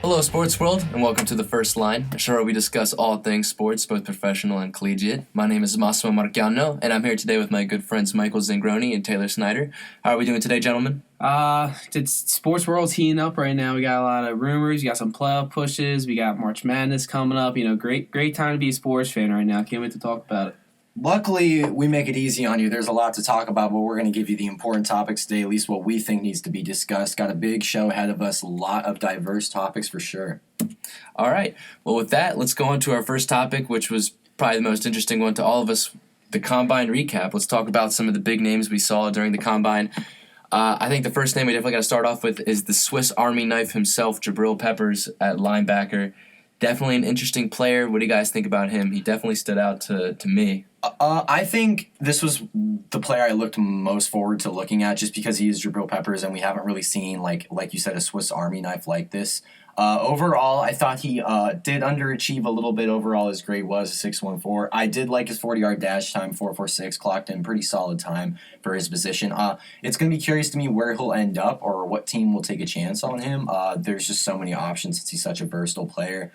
Hello, sports world, and welcome to The First Line, a show where we discuss all things sports, both professional and collegiate. My name is Massimo Marchiano, and I'm here today with my good friends Michael Zingroni and Taylor Snyder. How are we doing today, gentlemen? It's sports world's heating up right now. We got a lot of rumors. We got some playoff pushes. We got March Madness coming up. Great time to be a sports fan right now. Can't wait to talk about it. Luckily, we make it easy on you. There's a lot to talk about, but we're going to give you the important topics today, at least what we think needs to be discussed. Got a big show ahead of us, a lot of diverse topics for sure. All right. Well, with that, let's go on to our first topic, which was probably the most interesting one to all of us, the Combine recap. Let's talk about some of the big names we saw during the Combine. I think the first name we definitely got to start off with is the Swiss Army knife himself, Jabril Peppers at linebacker. Definitely an interesting player. What do you guys think about him? He definitely stood out to me. I think this was the player I looked most forward to looking at just because he is Jabril Peppers and we haven't really seen, like you said, a Swiss Army knife like this. Overall, I thought he did underachieve a little bit. Overall, his grade was 6.14. I did like his 40-yard dash time, 4.46, clocked in pretty solid time for his position. It's going to be curious to me where he'll end up or what team will take a chance on him. There's just so many options since he's such a versatile player.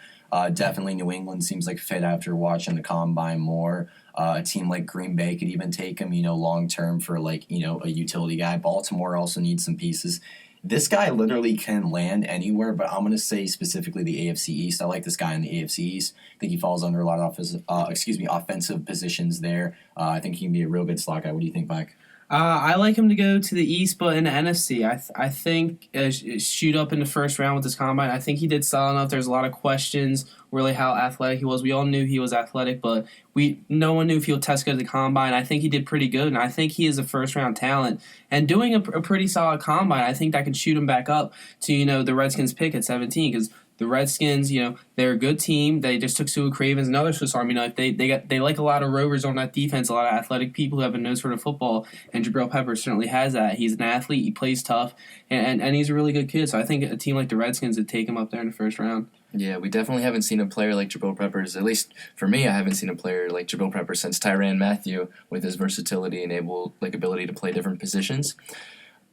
Definitely New England seems like fit after watching the Combine more. A team like Green Bay could even take him, long-term for, a utility guy. Baltimore also needs some pieces. This guy literally can land anywhere, but I'm going to say specifically the AFC East. I like this guy in the AFC East. I think he falls under a lot of offensive positions there. I think he can be a real good slot guy. What do you think, Mike? I like him to go to the East, but in the NFC, I think shoot up in the first round with this Combine. I think he did solid enough. There's a lot of questions, really, how athletic he was. We all knew he was athletic, but no one knew if he would test good at the Combine. I think he did pretty good, and I think he is a first-round talent. And doing a pretty solid Combine, I think that can shoot him back up to, the Redskins pick at 17, because the Redskins, they're a good team. They just took Sue Cravens, another Swiss Army knife. They like a lot of rovers on that defense, a lot of athletic people who have a nose for the football, and Jabril Peppers certainly has that. He's an athlete. He plays tough, and he's a really good kid. So I think a team like the Redskins would take him up there in the first round. Yeah, we definitely haven't seen a player like Jabril Peppers. At least for me, I haven't seen a player like Jabril Peppers since Tyrann Mathieu with his versatility and ability to play different positions.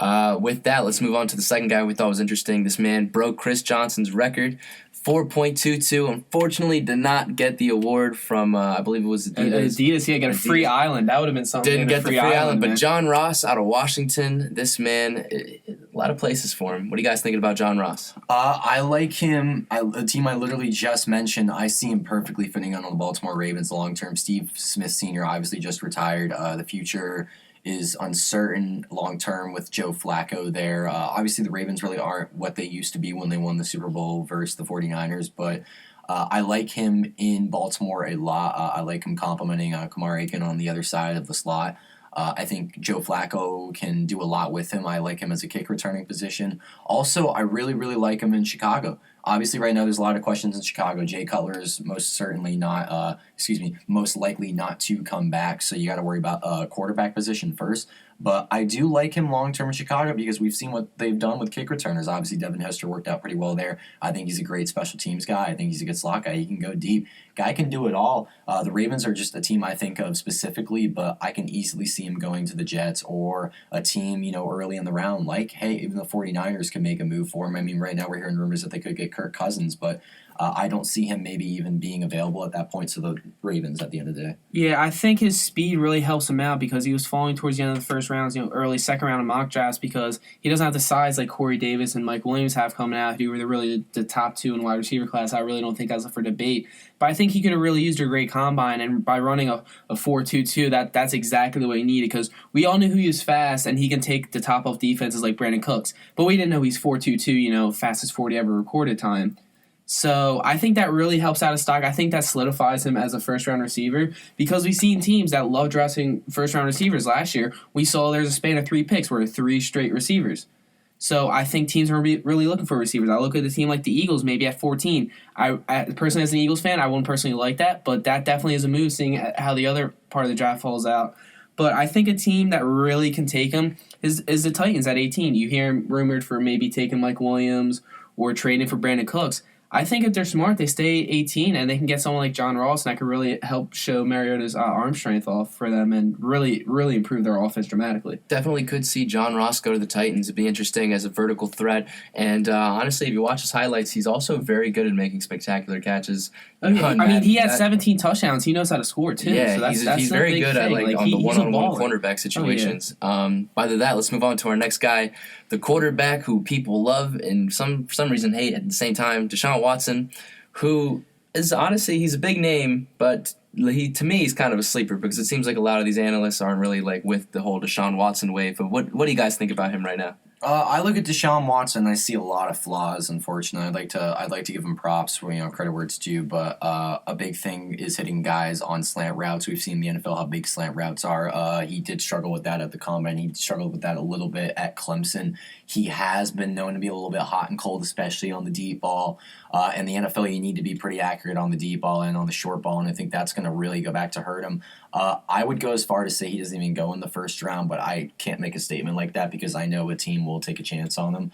With that, let's move on to the second guy we thought was interesting. This man broke Chris Johnson's record, 4.22. Unfortunately, did not get the award from, I believe it was Adidas. Yeah, got a free island. That would have been something. Didn't get the free island, but John Ross out of Washington, this man, a lot of places for him. What are you guys thinking about John Ross? I like him. A team I literally just mentioned, I see him perfectly fitting on the Baltimore Ravens long-term. Steve Smith Sr. obviously just retired. The future is uncertain long-term with Joe Flacco there. Obviously, the Ravens really aren't what they used to be when they won the Super Bowl versus the 49ers, but I like him in Baltimore a lot. I like him complimenting Kamar Aiken on the other side of the slot. I think Joe Flacco can do a lot with him. I like him as a kick returning position. Also, I really, really like him in Chicago. Obviously, right now there's a lot of questions in Chicago. Jay Cutler is most likely not to come back. So you got to worry about quarterback position first. But I do like him long-term in Chicago because we've seen what they've done with kick returners. Obviously, Devin Hester worked out pretty well there. I think he's a great special teams guy. I think he's a good slot guy. He can go deep. Guy can do it all. The Ravens are just a team I think of specifically, but I can easily see him going to the Jets or a team, early in the round. Even the 49ers can make a move for him. I mean, right now we're hearing rumors that they could get Kirk Cousins, but I don't see him maybe even being available at that point to the Ravens at the end of the day. Yeah, I think his speed really helps him out because he was falling towards the end of the first rounds, early second round of mock drafts because he doesn't have the size like Corey Davis and Mike Williams have coming out who were really the top two in wide receiver class. I really don't think that's up for debate. But I think he could have really used a great combine, and by running a 4.22, that's exactly what he needed because we all knew he was fast and he can take the top off defenses like Brandon Cooks. But we didn't know he's 4.22, fastest 40 ever recorded time. So I think that really helps out of stock. I think that solidifies him as a first-round receiver because we've seen teams that love drafting first-round receivers. Last year, we saw there's a span of 3 picks where 3 straight receivers. So I think teams are really looking for receivers. I look at a team like the Eagles, maybe at 14. I personally, as an Eagles fan, I wouldn't personally like that, but that definitely is a move, seeing how the other part of the draft falls out. But I think a team that really can take him is the Titans at 18. You hear him rumored for maybe taking Mike Williams or trading for Brandon Cooks. I think if they're smart, they stay 18 and they can get someone like John Ross, and that could really help show Mariota's arm strength off for them and really, really improve their offense dramatically. Definitely could see John Ross go to the Titans. It'd be interesting as a vertical threat. And honestly, if you watch his highlights, he's also very good at making spectacular catches. I mean, he had 17 touchdowns. He knows how to score too. Yeah, so he's very good at on the one-on-one cornerback situations. By that, let's move on to our next guy, the quarterback who people love and for some reason hate at the same time, Deshaun Watson, who is honestly he's a big name, but to me he's kind of a sleeper because it seems like a lot of these analysts aren't really like with the whole Deshaun Watson wave. But what do you guys think about him right now? I look at Deshaun Watson and I see a lot of flaws. Unfortunately, I'd like to give him props for credit where it's due, but a big thing is hitting guys on slant routes. We've seen in the NFL how big slant routes are. He did struggle with that at the combine. He struggled with that a little bit at Clemson. He has been known to be a little bit hot and cold, especially on the deep ball. In the NFL, you need to be pretty accurate on the deep ball and on the short ball, and I think that's going to really go back to hurt him. I would go as far to say he doesn't even go in the first round, but I can't make a statement like that because I know a team will take a chance on him.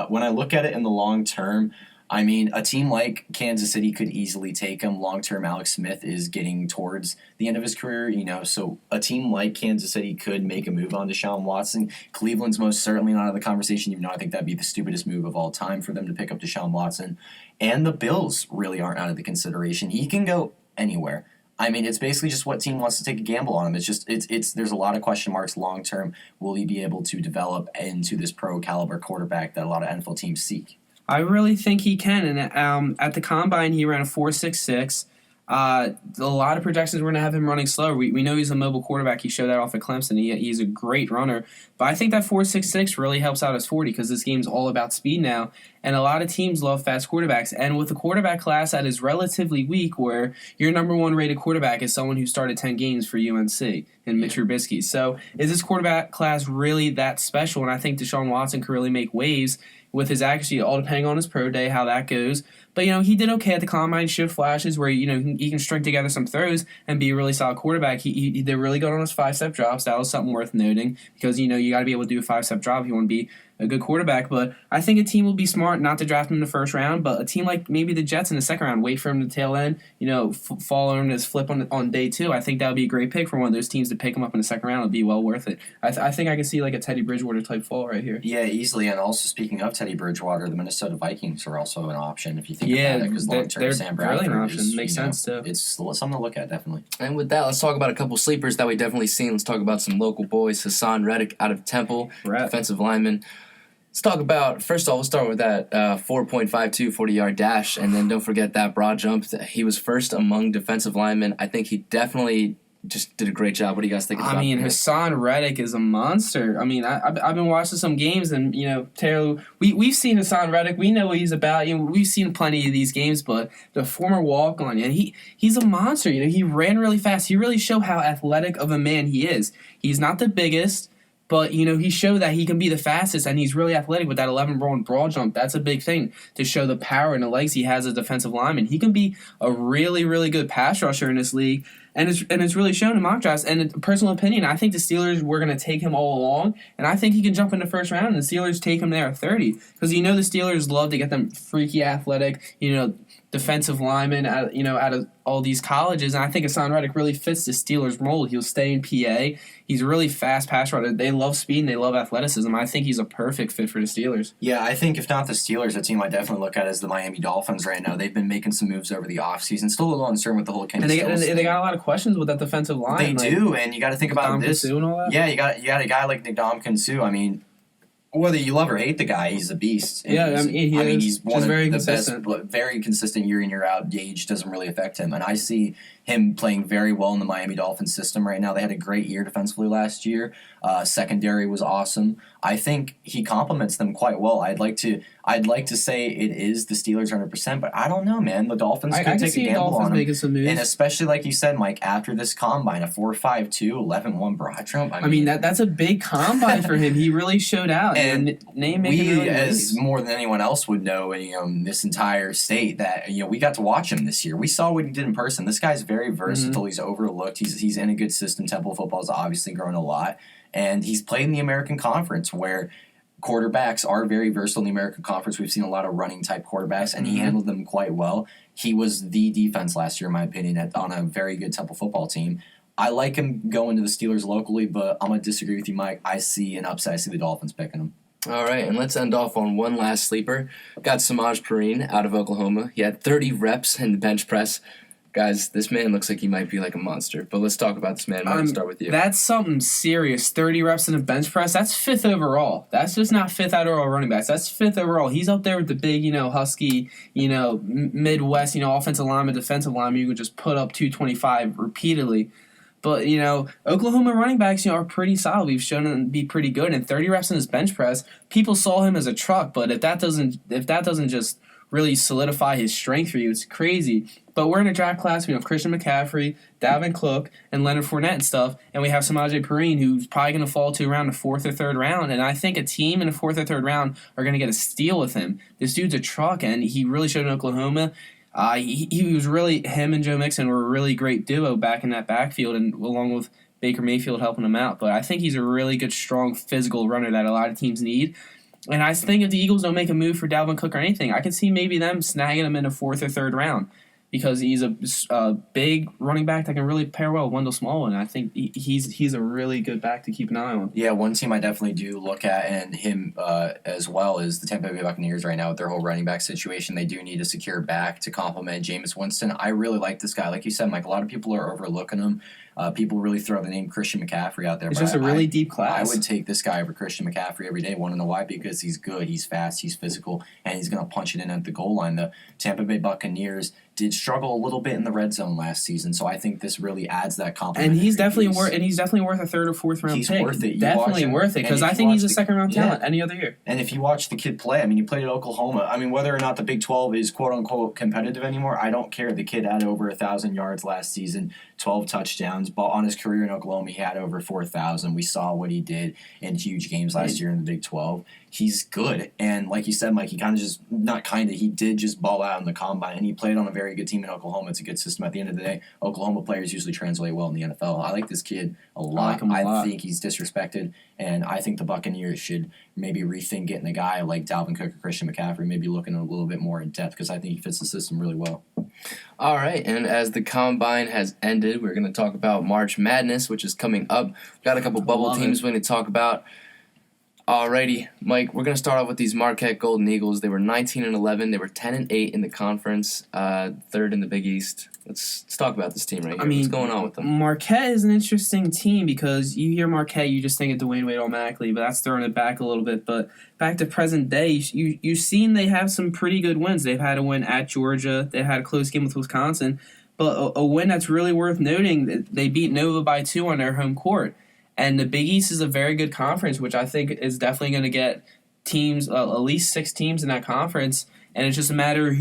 When I look at it in the long term, I mean, a team like Kansas City could easily take him. Long term, Alex Smith is getting towards the end of his career, so a team like Kansas City could make a move on Deshaun Watson. Cleveland's most certainly not in the conversation, even though I think that'd be the stupidest move of all time for them to pick up Deshaun Watson. And the Bills really aren't out of the consideration. He can go anywhere. I mean, it's basically just what team wants to take a gamble on him. It's there's a lot of question marks long term. Will he be able to develop into this pro caliber quarterback that a lot of NFL teams seek? I really think he can. And at the combine, he ran a 4.66. A lot of projections were going to have him running slower. We know he's a mobile quarterback. He showed that off at Clemson. He's a great runner. But I think that 4.66 really helps out his 40 because this game's all about speed now. And a lot of teams love fast quarterbacks. And with a quarterback class that is relatively weak, where your number one rated quarterback is someone who started 10 games for UNC and Mitch Trubisky. So is this quarterback class really that special? And I think Deshaun Watson could really make waves with his accuracy, all depending on his pro day, how that goes. But, he did okay at the combine, showed flashes where, he can string together some throws and be a really solid quarterback. He did really good on his 5-step drops. That was something worth noting because, you got to be able to do a 5-step drop if you want to be a good quarterback. But I think a team will be smart not to draft him in the first round, but a team like maybe the Jets in the second round, wait for him to tail end, follow him his flip on day 2. I think that would be a great pick for one of those teams to pick him up in the second round. It would be well worth it. I think I can see like a Teddy Bridgewater type fall right here. Yeah, easily. And also speaking of Teddy Bridgewater, the Minnesota Vikings are also an option if you think about it, because long-term Sam Bradford really an option. is, Makes sense too. It's something to look at, definitely. And with that, let's talk about a couple sleepers that we definitely seen. Let's talk about some local boys. Hassan Reddick out of Temple, defensive lineman. Let's talk about, first of all, we'll start with that 4.52 40-yard dash, and then don't forget that broad jump. He was first among defensive linemen. I think he definitely just did a great job. What do you guys think about him? Hassan Reddick is a monster. I've been watching some games, and, Taylor, we've seen Hassan Reddick. We know what he's about. We've seen plenty of these games, but the former walk-on, and he's a monster. He ran really fast. He really showed how athletic of a man he is. He's not the biggest, but, he showed that he can be the fastest, and he's really athletic with that 11-round broad jump. That's a big thing to show the power and the legs he has as a defensive lineman. He can be a really, really good pass rusher in this league, and it's really shown in mock drafts. And in personal opinion, I think the Steelers were going to take him all along, and I think he can jump in the first round, and the Steelers take him there at 30. Because the Steelers love to get them freaky athletic, defensive linemen out of all these colleges, and I think Hassan Reddick really fits the Steelers' mold. He'll stay in PA. He's a really fast pass runner. They love speed and they love athleticism. I think he's a perfect fit for the Steelers. Yeah, I think if not the Steelers, a team I definitely look at is the Miami Dolphins right now. They've been making some moves over the offseason. Still a little uncertain with the whole Kenny Stills thing. They got a lot of questions with that defensive line. They do, and you got to think about this. And all that? Yeah, you got a guy like Ndamukong Suh. Whether you love or hate the guy, he's a beast. Yeah, he's one of very the consistent. best, very consistent year in, year out. Age doesn't really affect him. And I see him playing very well in the Miami Dolphins system right now. They had a great year defensively last year. Secondary was awesome. I think he complements them quite well. I'd like to say it is the Steelers 100%, but I don't know, man. The Dolphins could take a gamble on him. Some moves. And especially, like you said, Mike, after this combine, a 4.52, 11-1 broad jump. That's a big combine for him. He really showed out. And we, as more than anyone else would know, this entire state, that we got to watch him this year. We saw what he did in person. This guy's very versatile. Mm-hmm. He's overlooked. He's in a good system. Temple football has obviously grown a lot, and he's played in the American Conference, where quarterbacks are very versatile in the American Conference. We've seen a lot of running type quarterbacks, and he handled them quite well. He was the defense last year, in my opinion, on a very good Temple football team. I like him going to the Steelers locally, but I'm going to disagree with you, Mike. I see an upside. I see the Dolphins picking him. All right, and let's end off on one last sleeper. Got Samaj Perine out of Oklahoma. He had 30 reps in the bench press. Guys, this man looks like he might be like a monster. But let's talk about this man. I'm going to start with you. That's something serious. 30 reps in a bench press. That's 5th overall. That's just not 5th overall running backs. That's 5th overall. He's up there with the big, husky, Midwest, offensive lineman, defensive lineman. You could just put up 225 repeatedly. But, Oklahoma running backs, are pretty solid. We've shown them to be pretty good. And 30 reps in his bench press, people saw him as a truck. But if that doesn't just really solidify his strength for you, it's crazy. But we're in a draft class. We have Christian McCaffrey, Dalvin Cook, and Leonard Fournette and stuff. And we have Samaje Perine, who's probably going to fall to around the 4th or 3rd round. And I think a team in the 4th or 3rd round are going to get a steal with him. This dude's a truck, and he really showed in Oklahoma. He was really, him and Joe Mixon were a really great duo back in that backfield, and along with Baker Mayfield helping him out. But I think he's a really good, strong, physical runner that a lot of teams need. And I think if the Eagles don't make a move for Dalvin Cook or anything, I can see maybe them snagging him in the 4th or 3rd round because he's a big running back that can really pair well with Wendell Smallwood. And I think he's a really good back to keep an eye on. Yeah, one team I definitely do look at, and him as well, is the Tampa Bay Buccaneers right now with their whole running back situation. They do need a secure back to complement Jameis Winston. I really like this guy. Like you said, Mike, a lot of people are overlooking him. People really throw the name Christian McCaffrey out there. It's just a really deep class. I would take this guy over Christian McCaffrey every day. Want to know why? Because he's good, he's fast, he's physical, and he's going to punch it in at the goal line. The Tampa Bay Buccaneers did struggle a little bit in the red zone last season, so I think this really adds that compliment. And he's definitely worth a 3rd or 4th round he's pick. Worth it. Definitely worth it because I think he's a 2nd round talent any other year. And if you watch the kid play, he played at Oklahoma. Whether or not the Big 12 is quote unquote competitive anymore, I don't care. The kid had over 1,000 yards last season, 12 touchdowns. But on his career in Oklahoma, he had over 4,000. We saw what he did in huge games last year in the Big 12. He's good. And like you said, Mike, he he did just ball out in the combine. And he played on a very good team in Oklahoma. It's a good system. At the end of the day, Oklahoma players usually translate well in the NFL. I like this kid a lot. I think he's disrespected. And I think the Buccaneers should maybe rethink getting a guy like Dalvin Cook or Christian McCaffrey, maybe looking a little bit more in depth because I think he fits the system really well. All right, and as the Combine has ended, we're going to talk about March Madness, which is coming up. We've got a couple bubble teams we're going to talk about. Alrighty, Mike, we're going to start off with these Marquette Golden Eagles. They were 19-11. They were 10-8 in the conference, 3rd in the Big East. Let's talk about this team right here. What's going on with them? Marquette is an interesting team because you hear Marquette, you just think of Dwayne Wade automatically, but that's throwing it back a little bit. But back to present day, you've seen they have some pretty good wins. They've had a win at Georgia. They had a close game with Wisconsin. But a win that's really worth noting, they beat Nova by 2 on their home court. And the Big East is a very good conference, which I think is definitely going to get teams, at least 6 teams in that conference. And it's just a matter of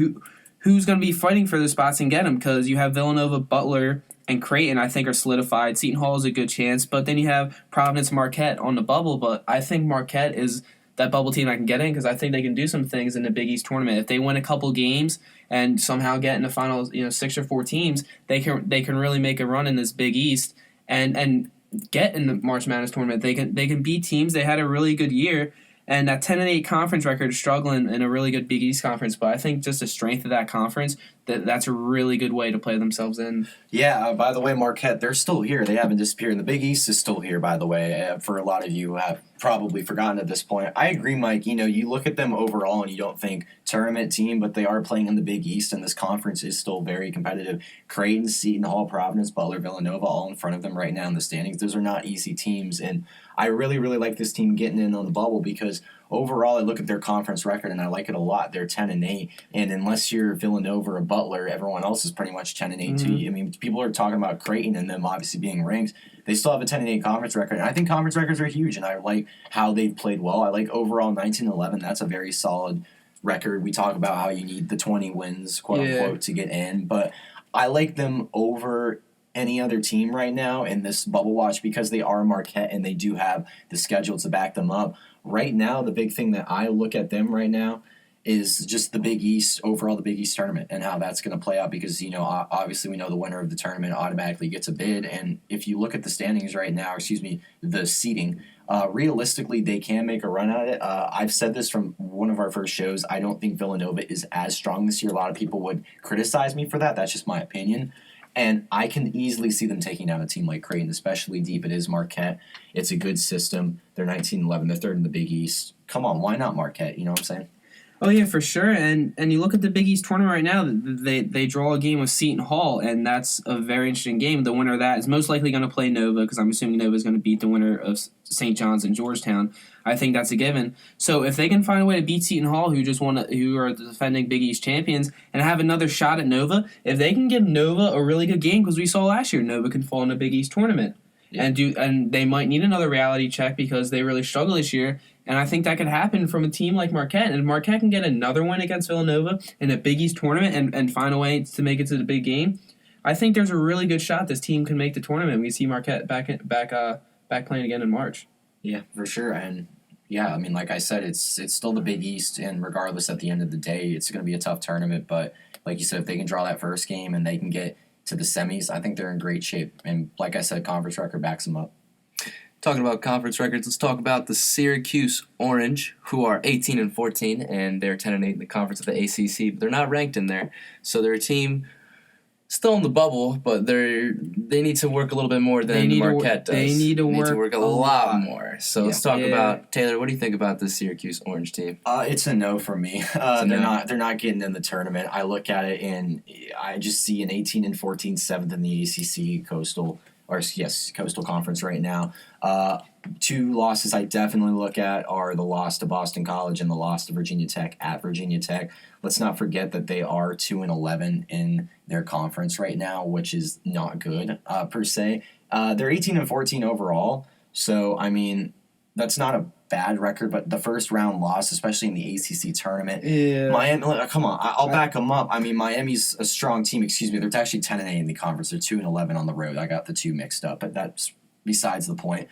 who's going to be fighting for those spots and get them, because you have Villanova, Butler, and Creighton, I think, are solidified. Seton Hall is a good chance. But then you have Providence, Marquette on the bubble. But I think Marquette is that bubble team I can get in because I think they can do some things in the Big East tournament. If they win a couple games and somehow get in the final 6 or 4 teams, they can really make a run in this Big East and get in the March Madness tournament. They can beat teams. They had a really good year, and that 10-8 conference record is struggling in a really good Big East conference. But I think just the strength of that conference, that's a really good way to play themselves in. Yeah, by the way, Marquette, they're still here. They haven't disappeared. And the Big East is still here, by the way, for a lot of you who have probably forgotten at this point. I agree, Mike. You look at them overall and you don't think tournament team, but they are playing in the Big East, and this conference is still very competitive. Creighton, Seton Hall, Providence, Butler, Villanova, all in front of them right now in the standings. Those are not easy teams, and I really, really like this team getting in on the bubble because overall I look at their conference record and I like it a lot. They're 10-8, and unless you're Villanova or Butler, everyone else is pretty much 10-8 too. People are talking about Creighton and them obviously being ranked. They still have a 10-8 conference record, and I think conference records are huge, and I like how they've played well. I like overall 19-11. That's a very solid record. We talk about how you need the 20 wins, quote-unquote, to get in, but I like them over any other team right now in this bubble watch because they are Marquette and they do have the schedule to back them up. Right now, the big thing that I look at them right now is just the Big East, overall the Big East tournament, and how that's going to play out because, obviously we know the winner of the tournament automatically gets a bid. And if you look at the standings right now, the seeding, realistically, they can make a run at it. I've said this from one of our first shows. I don't think Villanova is as strong this year. A lot of people would criticize me for that. That's just my opinion. And I can easily see them taking down a team like Creighton, especially deep. It is Marquette. It's a good system. They're 19-11. They're third in the Big East. Come on, why not Marquette? You know what I'm saying? Oh yeah, for sure. And you look at the Big East tournament right now. They draw a game with Seton Hall, and that's a very interesting game. The winner of that is most likely going to play Nova because I'm assuming Nova is going to beat the winner of St. John's and Georgetown. I think that's a given. So if they can find a way to beat Seton Hall, who are the defending Big East champions, and have another shot at Nova, if they can give Nova a really good game, because we saw last year Nova can fall in a Big East tournament. Yeah. And they might need another reality check because they really struggle this year. And I think that could happen from a team like Marquette. And if Marquette can get another win against Villanova in a Big East tournament and find a way to make it to the big game, I think there's a really good shot this team can make the tournament. We see Marquette back playing again in March. Yeah, for sure. And yeah, I mean, like I said, it's still the Big East, and regardless, at the end of the day, it's going to be a tough tournament. But like you said, if they can draw that first game and they can get to the semis, I think they're in great shape. And like I said, conference record backs them up. Talking about conference records, let's talk about the Syracuse Orange, who are 18-14, and they're 10-8 in the conference of the ACC. But they're not ranked in there, so they're a team still in the bubble, but they need to work a little bit more than Marquette does. They need to work a lot more. So let's talk about Taylor. What do you think about the Syracuse Orange team? It's a no for me. They're not getting in the tournament. I look at it and I just see an 18-14 seventh in the ACC Coastal Conference right now. Two losses I definitely look at are the loss to Boston College and the loss to Virginia Tech at Virginia Tech. Let's not forget that they are 2-11 in their conference right now, which is not good per se. They're 18-14 overall, so I mean that's not a bad record, but the first round loss, especially in the ACC tournament, Miami. Come on, I'll back them up. I mean, Miami's a strong team. Excuse me, they're actually 10-8 in the conference. They're 2-11 on the road. I got the two mixed up, but that's besides the point.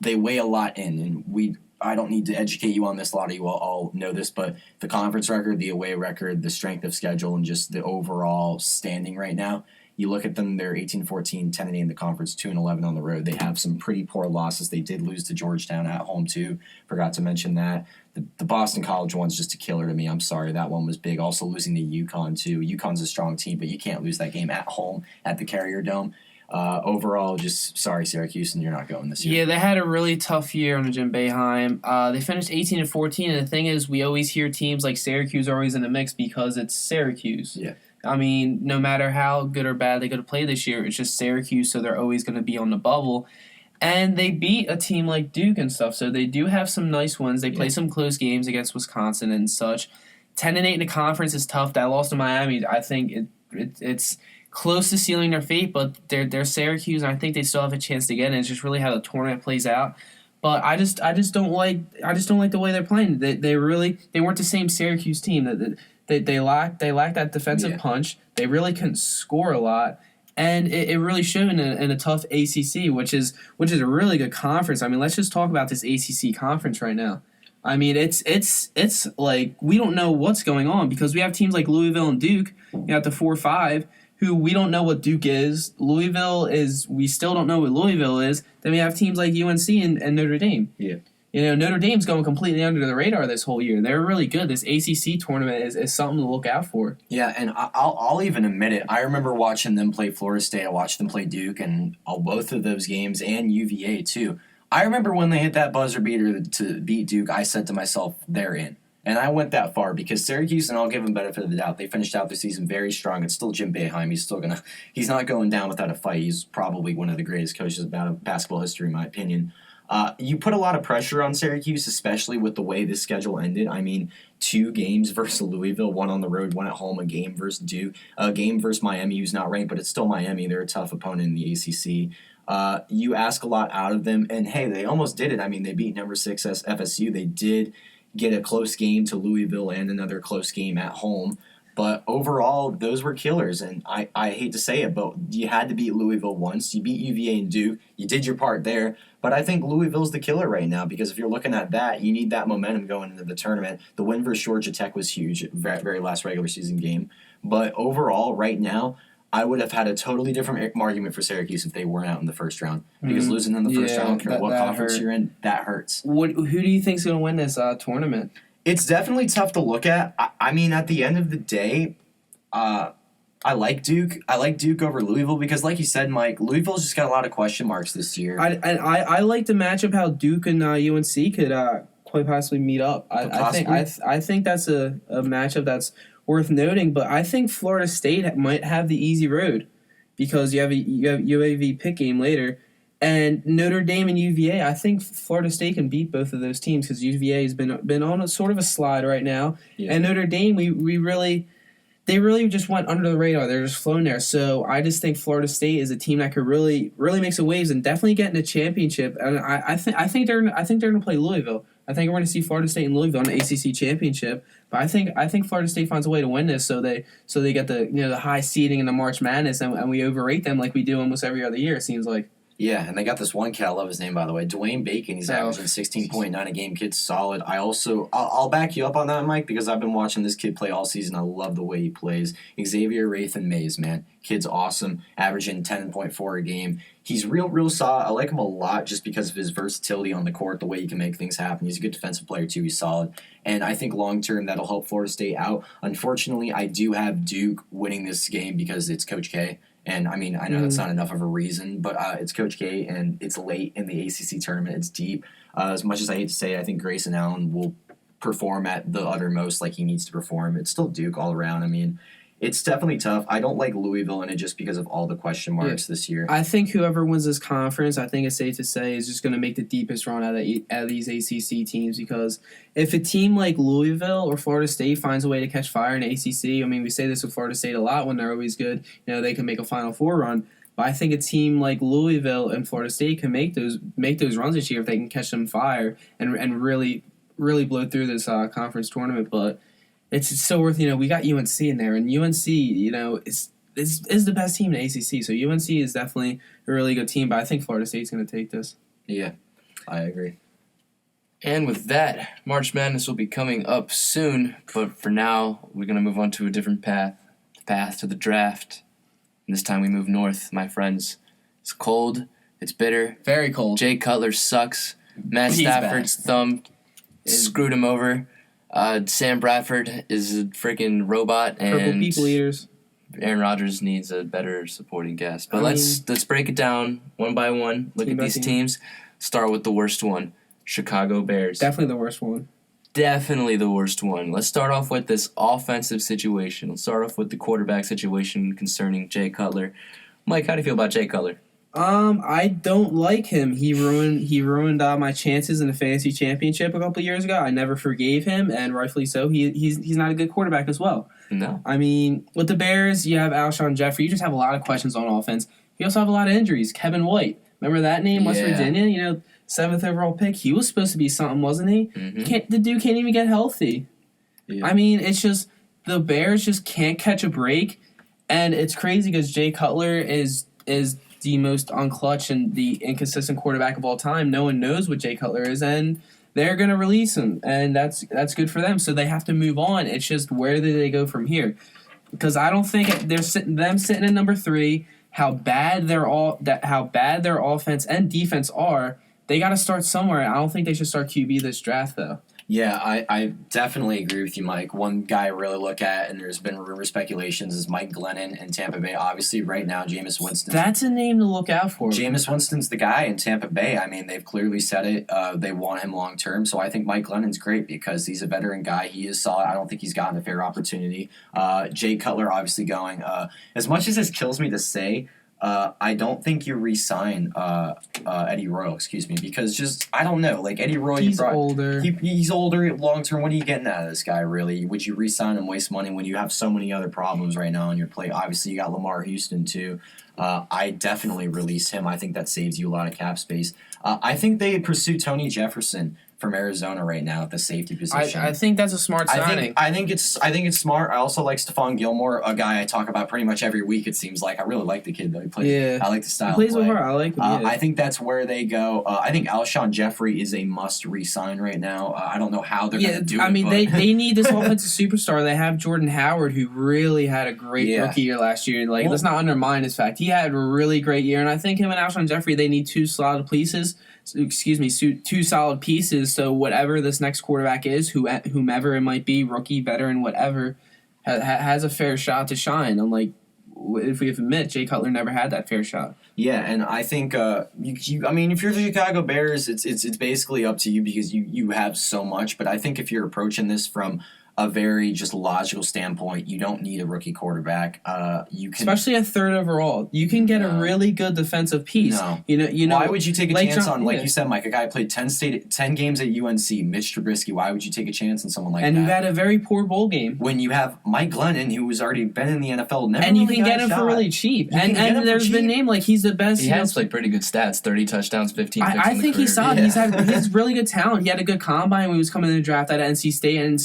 They weigh a lot in, and I don't need to educate you on this. A lot of you all know this, but the conference record, the away record, the strength of schedule, and just the overall standing right now. You look at them, they're 18-14, 10-8 in the conference, 2-11 on the road. They have some pretty poor losses. They did lose to Georgetown at home, too. Forgot to mention that. The Boston College one's just a killer to me. I'm sorry. That one was big. Also losing to UConn, too. UConn's a strong team, but you can't lose that game at home at the Carrier Dome. Overall, just sorry, Syracuse, and you're not going this year. Yeah, they had a really tough year under Jim Boeheim. They finished 18-14, and the thing is, we always hear teams like Syracuse are always in the mix because it's Syracuse. Yeah. I mean, no matter how good or bad they're going to play this year, it's just Syracuse, so they're always going to be on the bubble. And they beat a team like Duke and stuff, so they do have some nice ones. They play some close games against Wisconsin and such. 10-8 in the conference is tough. That loss to Miami, I think it's close to sealing their fate, but they're Syracuse, and I think they still have a chance to get in. It's just really how the tournament plays out. But I just don't like the way they're playing. They weren't the same Syracuse team. They lacked that defensive punch. They really couldn't score a lot, and it really showed in a tough ACC, which is a really good conference. I mean, let's just talk about this ACC conference right now. I mean, it's like we don't know what's going on because we have teams like Louisville and Duke at the 4-5 who we don't know what Duke is. We still don't know what Louisville is. Then we have teams like UNC and Notre Dame. Yeah. Notre Dame's going completely under the radar this whole year. They're really good. This ACC tournament is something to look out for. Yeah, and I'll even admit it. I remember watching them play Florida State. I watched them play Duke and both of those games and UVA too. I remember when they hit that buzzer beater to beat Duke, I said to myself, they're in. And I went that far because Syracuse, and I'll give them benefit of the doubt, they finished out the season very strong. It's still Jim Boeheim. He's not going down without a fight. He's probably one of the greatest coaches of basketball history, in my opinion. You put a lot of pressure on Syracuse, especially with the way this schedule ended. I mean, 2 games versus Louisville, 1 on the road, 1 at home, a game versus Duke, a game versus Miami, who's not ranked, but it's still Miami. They're a tough opponent in the ACC. You ask a lot out of them, and hey, they almost did it. I mean, they beat number 6 FSU. They did get a close game to Louisville and another close game at home. But overall, those were killers, and I hate to say it, but you had to beat Louisville once. You beat UVA and Duke. You did your part there. But I think Louisville's the killer right now because if you're looking at that, you need that momentum going into the tournament. The win versus Georgia Tech was huge, very last regular season game. But overall, right now, I would have had a totally different argument for Syracuse if they weren't out in the first round. Because losing in the first round, I don't care what conference you're in, that hurts. Who do you think's going to win this tournament? It's definitely tough to look at. I mean, at the end of the day, I like Duke. I like Duke over Louisville because, like you said, Mike, Louisville's just got a lot of question marks this year. I like the matchup how Duke and UNC could quite possibly meet up. I think that's a matchup that's worth noting. But I think Florida State might have the easy road because you have UAV pick game later. And Notre Dame and UVA, I think Florida State can beat both of those teams because UVA has been on a sort of a slide right now. Yeah. And Notre Dame, they really just went under the radar. They're just flown there. So I just think Florida State is a team that could really make some waves and definitely get in a championship. And I think they're going to play Louisville. I think we're going to see Florida State and Louisville in the ACC championship. But I think Florida State finds a way to win this, so they get the high seeding in the March Madness, and we overrate them like we do almost every other year. It seems like. Yeah, and they got this one kid. I love his name, by the way, Dwayne Bacon. He's averaging 16.9 a game. Kid's solid. I'll back you up on that, Mike, because I've been watching this kid play all season. I love the way he plays. Xavier Rathan Mays, man, kid's awesome. Averaging 10.4 a game. He's real solid. I like him a lot just because of his versatility on the court, the way he can make things happen. He's a good defensive player too. He's solid, and I think long term that'll help Florida State out. Unfortunately, I do have Duke winning this game because it's Coach K. And, I mean, I know that's not enough of a reason, but it's Coach K, and it's late in the ACC tournament. It's deep. As much as I hate to say it, I think Grayson Allen will perform at the uttermost like he needs to perform. It's still Duke all around. I mean, it's definitely tough. I don't like Louisville in it just because of all the question marks this year. I think whoever wins this conference, I think it's safe to say, is just going to make the deepest run out of these ACC teams because if a team like Louisville or Florida State finds a way to catch fire in the ACC, I mean, we say this with Florida State a lot when they're always good, they can make a Final Four run. But I think a team like Louisville and Florida State can make those runs this year if they can catch them fire and really blow through this conference tournament. But it's still worth, we got UNC in there, and UNC, is the best team in the ACC. So UNC is definitely a really good team, but I think Florida State's going to take this. Yeah, I agree. And with that, March Madness will be coming up soon, but for now, we're going to move on to a different path, the path to the draft. And this time we move north, my friends. It's cold. It's bitter. Very cold. Jay Cutler sucks. Matt Stafford's thumb screwed him over. Sam Bradford is a freaking robot, and purple people eaters. Aaron Rodgers needs a better supporting cast. But let's break it down one by one. Look at these teams. Start with the worst one, Chicago Bears. Definitely the worst one. Definitely the worst one. Let's start off with this offensive situation. Let's start off with the quarterback situation concerning Jay Cutler. Mike, how do you feel about Jay Cutler? I don't like him. He ruined my chances in the fantasy championship a couple years ago. I never forgave him, and rightfully so. He's not a good quarterback as well. No. I mean, with the Bears, you have Alshon Jeffrey. You just have a lot of questions on offense. You also have a lot of injuries. Kevin White, remember that name? West Virginia, 7th overall pick. He was supposed to be something, wasn't he? Mm-hmm. The dude can't even get healthy. Yeah. I mean, it's just the Bears just can't catch a break, and it's crazy because Jay Cutler is the most unclutch and the inconsistent quarterback of all time. No one knows what Jay Cutler is, and they're going to release him, and that's good for them. So they have to move on. It's just where do they go from here? Because I don't think they're sitting at number 3. How bad their offense and defense are. They got to start somewhere. I don't think they should start QB this draft though. Yeah, I definitely agree with you, Mike. One guy I really look at, and there's been rumor speculations, is Mike Glennon in Tampa Bay. Obviously, right now, Jameis Winston. That's a name to look out for. Jameis Winston's the guy in Tampa Bay. I mean, they've clearly said it. They want him long term. So I think Mike Glennon's great because he's a veteran guy. He is solid. I don't think he's gotten a fair opportunity. Jay Cutler obviously going. As much as this kills me to say, I don't think you re-sign Eddie Royal, because just I don't know. Like Eddie Royal, he's older. He's older long term. What are you getting out of this guy? Really? Would you re-sign him, waste money when you have so many other problems right now on your plate? Obviously, you got Lamar Houston too. I definitely release him. I think that saves you a lot of cap space. I think they pursue Tony Jefferson from Arizona right now at the safety position. I think that's a smart signing. I think it's smart. I also like Stephon Gilmore, a guy I talk about pretty much every week. It seems like I really like the kid though. He plays. Yeah. I like the style. He plays of play. with her. I like him. Yeah. I think that's where they go. I think Alshon Jeffrey is a must re-sign right now. I don't know how they're going to do it. I mean, but they need this offensive superstar. They have Jordan Howard, who really had a great rookie year last year. Like, let's not undermine his fact. He had a really great year, and I think him and Alshon Jeffrey, they need two solid pieces. Two solid pieces. So whatever this next quarterback is, whomever it might be, rookie, veteran, whatever, has a fair shot to shine. Unlike if we admit, Jay Cutler never had that fair shot. Yeah, and I think I mean, if you're the Chicago Bears, it's basically up to you because you have so much. But I think if you're approaching this from a very just logical standpoint, you don't need a rookie quarterback. You can, especially a third overall. You can get a really good defensive piece. No. You know. Why would you take a chance on, like you said, Mike, a guy who played 10 games at UNC, Mitch Trubisky? Why would you take a chance on someone like that? And who had a very poor bowl game. When you have Mike Glennon, who has already been in the NFL, and you can get him for really cheap. And there's been named like he's the best. He has like pretty good stats: 30 touchdowns, 15 picks. I think he's solid. Yeah. He's really good talent. He had a good combine when he was coming in the draft at NC State and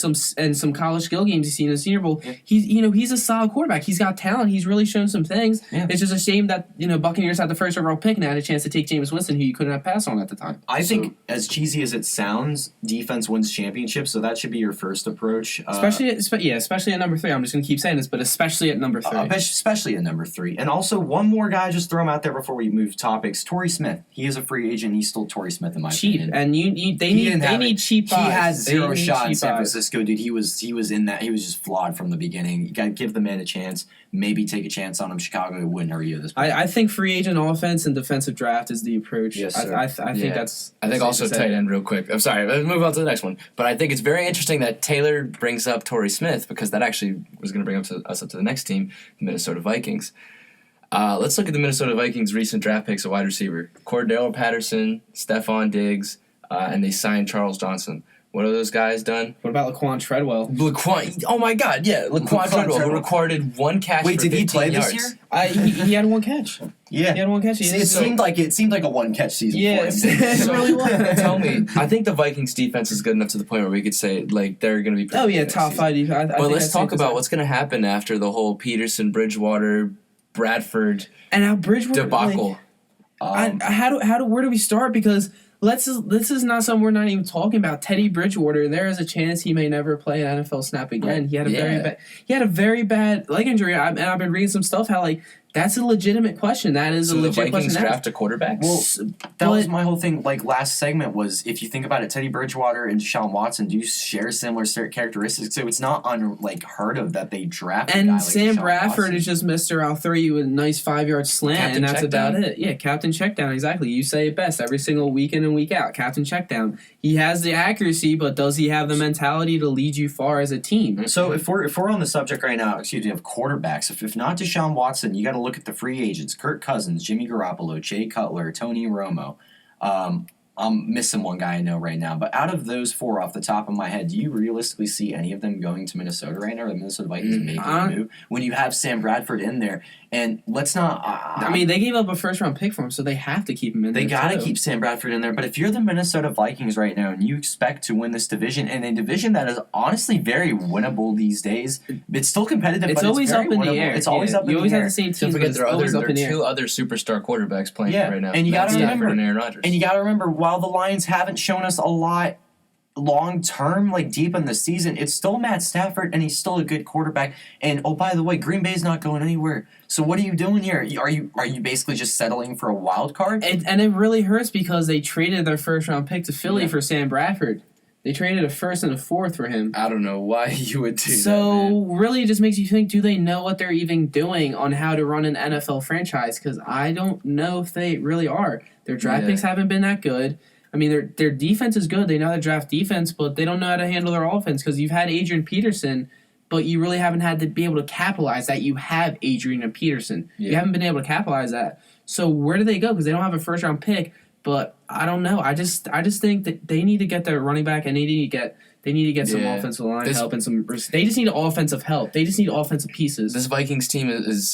some college skill games he's seen in the Senior Bowl. Yeah. He's a solid quarterback. He's got talent. He's really shown some things. Yeah. It's just a shame that Buccaneers had the first overall pick and had a chance to take Jameis Winston, who you couldn't have passed on at the time. I think, as cheesy as it sounds, defense wins championships, so that should be your first approach. Especially at number 3. I'm just going to keep saying this, but especially at number 3. Especially at number 3. And also, one more guy, just throw him out there before we move topics. Torrey Smith. He is a free agent. He's still Torrey Smith in my opinion. And they need cheap buys. He has zero shot in San Francisco, dude. He was in that. He was just flawed from the beginning. You got to give the man a chance. Maybe take a chance on him. Chicago wouldn't hurt you at this point. I think free agent offense and defensive draft is the approach. Yes, sir. I think that's. I think also tight end real quick. I'm sorry. Let's move on to the next one. But I think it's very interesting that Taylor brings up Torrey Smith because that actually was going to bring us up to the next team, the Minnesota Vikings. Let's look at the Minnesota Vikings' recent draft picks of wide receiver: Cordell Patterson, Stephon Diggs, and they signed Charles Johnson. What have those guys done? What about Laquan Treadwell? Oh my God, yeah, Laquan Treadwell, who recorded one catch. Wait, for did he play yards. this year? He had one catch. Yeah, he had one catch. It seemed like a one catch season. Yeah, for him. it really was. Tell me, I think the Vikings defense is good enough to the point where we could say like they're going to be. Oh yeah, top 5 defense. But let's talk about what's going to happen after the whole Peterson, Bridgewater, Bradford, and now Bridgewater debacle. Where do we start? Because this is not something we're not even talking about. Teddy Bridgewater, there is a chance he may never play an NFL snap again. He had a very bad leg injury, and I've been reading some stuff how like that's a legitimate question. That is a legit question. So the Vikings draft a quarterback? Well, that was my whole thing. Like last segment was, if you think about it, Teddy Bridgewater and Deshaun Watson do share similar characteristics, so it's not heard of that they draft. And a guy like Sam Deshaun Bradford Watson. is just Mr. I'll throw you a nice 5-yard slant, Captain and that's about down. it. Yeah, captain check down. Exactly. You say it best every single week in and week out. Captain check down. He has the accuracy, but does he have the mentality to lead you far as a team? So if we're on the subject right now, of quarterbacks, if not Deshaun Watson, you got to look at the free agents: Kirk Cousins, Jimmy Garoppolo, Jay Cutler, Tony Romo. I'm missing one guy I know right now, but out of those 4 off the top of my head, do you realistically see any of them going to Minnesota right now, or the Minnesota Vikings making a move when you have Sam Bradford in there? And let's not... I mean, they gave up a first-round pick for him, so they have to keep him in there. They got to keep Sam Bradford in there, but if you're the Minnesota Vikings right now and you expect to win this division, and a division that is honestly very winnable these days, it's still competitive, it's but always it's very up in winnable. the air. It's always up in the air. You always have the same team. Don't forget there are 2 other superstar quarterbacks playing right now. And you got to remember, and Aaron Rodgers. And you got to remember, while the Lions haven't shown us a lot long term, like deep in the season, it's still Matt Stafford, and he's still a good quarterback. And oh, by the way, Green Bay's not going anywhere. So what are you doing here? Are you basically just settling for a wild card? And it really hurts because they traded their first-round pick to Philly for Sam Bradford. They traded a 1st and a 4th for him. I don't know why you would do that. So really, it just makes you think: do they know what they're even doing on how to run an NFL franchise? Because I don't know if they really are. Their draft picks haven't been that good. I mean, their defense is good. They know how to draft defense, but they don't know how to handle their offense because you've had Adrian Peterson, but you really haven't had to be able to capitalize that you have Adrian and Peterson. Yeah. You haven't been able to capitalize that. So where do they go? Because they don't have a first-round pick, But I don't know. I just think that they need to get their running back and they need to get some offensive line help and they just need offensive help. They just need offensive pieces. This Vikings team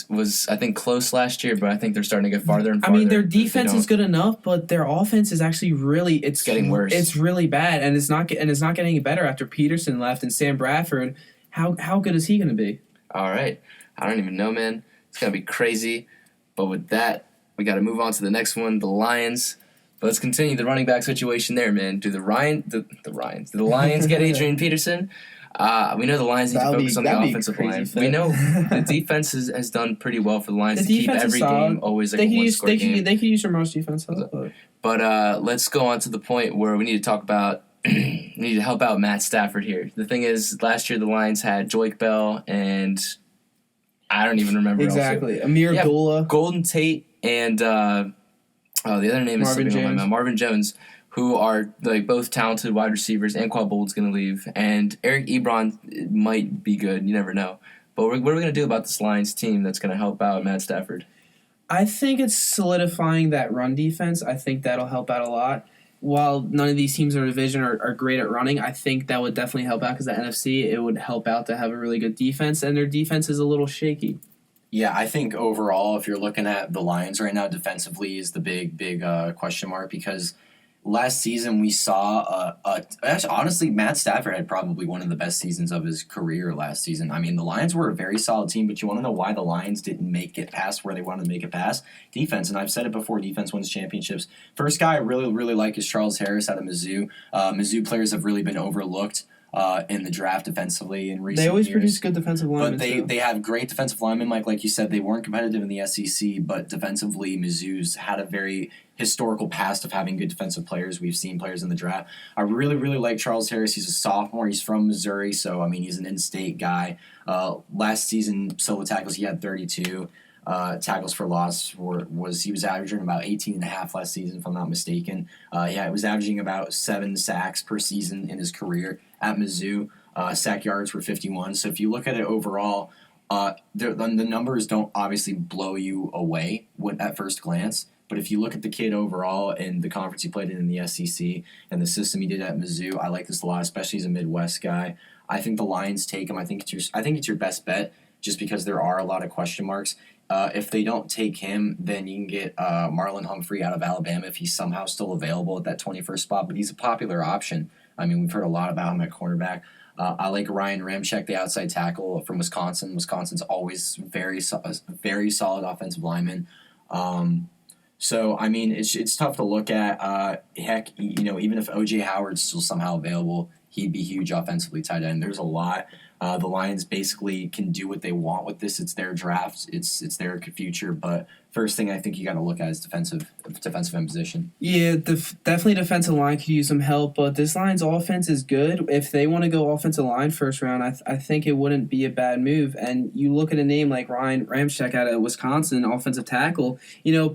was I think close last year, but I think they're starting to get farther and farther. I mean, their defense is good enough, but their offense is actually it's getting worse. It's really bad, and it's not getting better after Peterson left and Sam Bradford. How good is he going to be? All right, I don't even know, man. It's gonna be crazy. But with that, we got to move on to the next one, the Lions. But let's continue the running back situation there, man. Do the Lions get Adrian Peterson? We know the Lions need to focus on the offensive line. We know the defense has done pretty well for the Lions to keep every game always like a one-score game. They could use some most defense help. But let's go on to the point where we need to talk about we need to help out Matt Stafford here. The thing is, last year the Lions had Joique Bell and I don't even remember exactly. Amir Abdullah, Golden Tate, and the other name is slipping on my mind. Marvin Jones, who are like both talented wide receivers, and Anquan Bold's going to leave, and Eric Ebron might be good. You never know. But what are we going to do about this Lions team that's going to help out Matt Stafford? I think it's solidifying that run defense. I think that'll help out a lot. While none of these teams in our division are great at running, I think that would definitely help out because the NFC, it would help out to have a really good defense, and their defense is a little shaky. Yeah, I think overall, if you're looking at the Lions right now, defensively is the big question mark because last season we saw actually, honestly, Matt Stafford had probably one of the best seasons of his career last season. I mean, the Lions were a very solid team, but you want to know why the Lions didn't make it past where they wanted to make it past? Defense, and I've said it before, defense wins championships. First guy I really like is Charles Harris out of Mizzou. Mizzou players have really been overlooked in the draft defensively in recent years. They always produce good defensive linemen. But they have great defensive linemen, like you said. They weren't competitive in the SEC, but defensively, Mizzou's had a very historical past of having good defensive players. We've seen players in the draft. I really like Charles Harris. He's a sophomore. He's from Missouri, so, I mean, he's an in-state guy. Last season, solo tackles, he had 32. Tackles for loss he was averaging about 18.5 last season, if I'm not mistaken. It was averaging about 7 sacks per season in his career at Mizzou. Sack yards were 51. So if you look at it overall, the numbers don't obviously blow you away at first glance. But if you look at the kid overall and the conference he played in the SEC and the system he did at Mizzou, I like this a lot, especially as a Midwest guy. I think the Lions take him. I think it's your best bet just because there are a lot of question marks. If they don't take him, then you can get Marlon Humphrey out of Alabama if he's somehow still available at that 21st spot. But he's a popular option. I mean, we've heard a lot about him at cornerback. I like Ryan Ramczyk, the outside tackle from Wisconsin. Wisconsin's always very solid offensive lineman. So, I mean, it's tough to look at. Heck, even if O.J. Howard's still somehow available, he'd be huge offensively tight end. There's a lot. The Lions basically can do what they want with this. It's their draft. It's their future. But first thing I think you got to look at is defensive end position. Yeah, definitely defensive line could use some help, but this Lions offense is good. If they want to go offensive line first round, I think it wouldn't be a bad move. And you look at a name like Ryan Ramczyk out of Wisconsin, offensive tackle,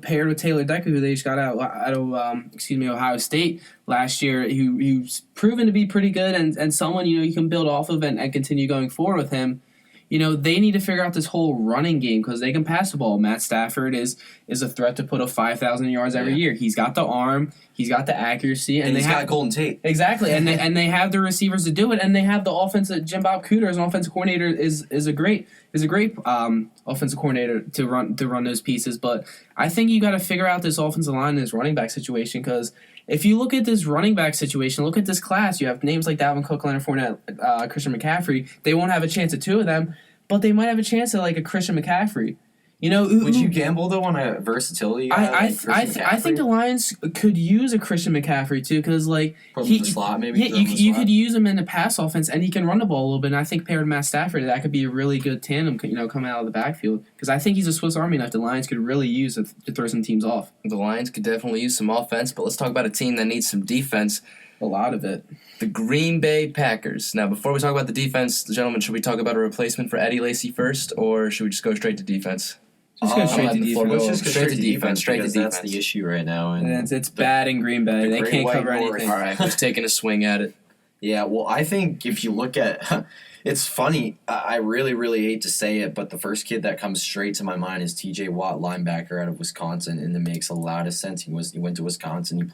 paired with Taylor Decker, who they just got out of Ohio State last year, who's proven to be pretty good and someone you can build off of and continue going forward with him. They need to figure out this whole running game because they can pass the ball. Matt Stafford is a threat to put up 5,000 yards every year. He's got the arm, he's got the accuracy, and he's got Golden Tate. Exactly, and they have the receivers to do it, and they have the offensive. Jim Bob Cooter as an offensive coordinator is a great offensive coordinator to run those pieces. But I think you got to figure out this offensive line and this running back situation because if you look at this running back situation, look at this class. You have names like Dalvin Cook, Leonard Fournette, Christian McCaffrey. They won't have a chance at two of them, but they might have a chance at like a Christian McCaffrey. Would you gamble though on a versatility? I think the Lions could use a Christian McCaffrey too because like put him in the slot maybe. Yeah, you could use him in the pass offense and he can run the ball a little bit. And I think paired with Matt Stafford, that could be a really good tandem. Coming out of the backfield because I think he's a Swiss Army knife. The Lions could really use to throw some teams off. The Lions could definitely use some offense, but let's talk about a team that needs some defense. A lot of it. The Green Bay Packers. Now, before we talk about the defense, gentlemen, should we talk about a replacement for Eddie Lacy first, or should we just go straight to defense? Just go straight to defense. Let's just go straight to defense. Straight to defense. That's the issue right now. And it's bad in Green Bay. They can't cover anything. All right, who's taking a swing at it? Yeah, well, I think if you look at, it's funny. I really, really hate to say it, but the first kid that comes straight to my mind is T.J. Watt, linebacker out of Wisconsin, and it makes a lot of sense. He went to Wisconsin.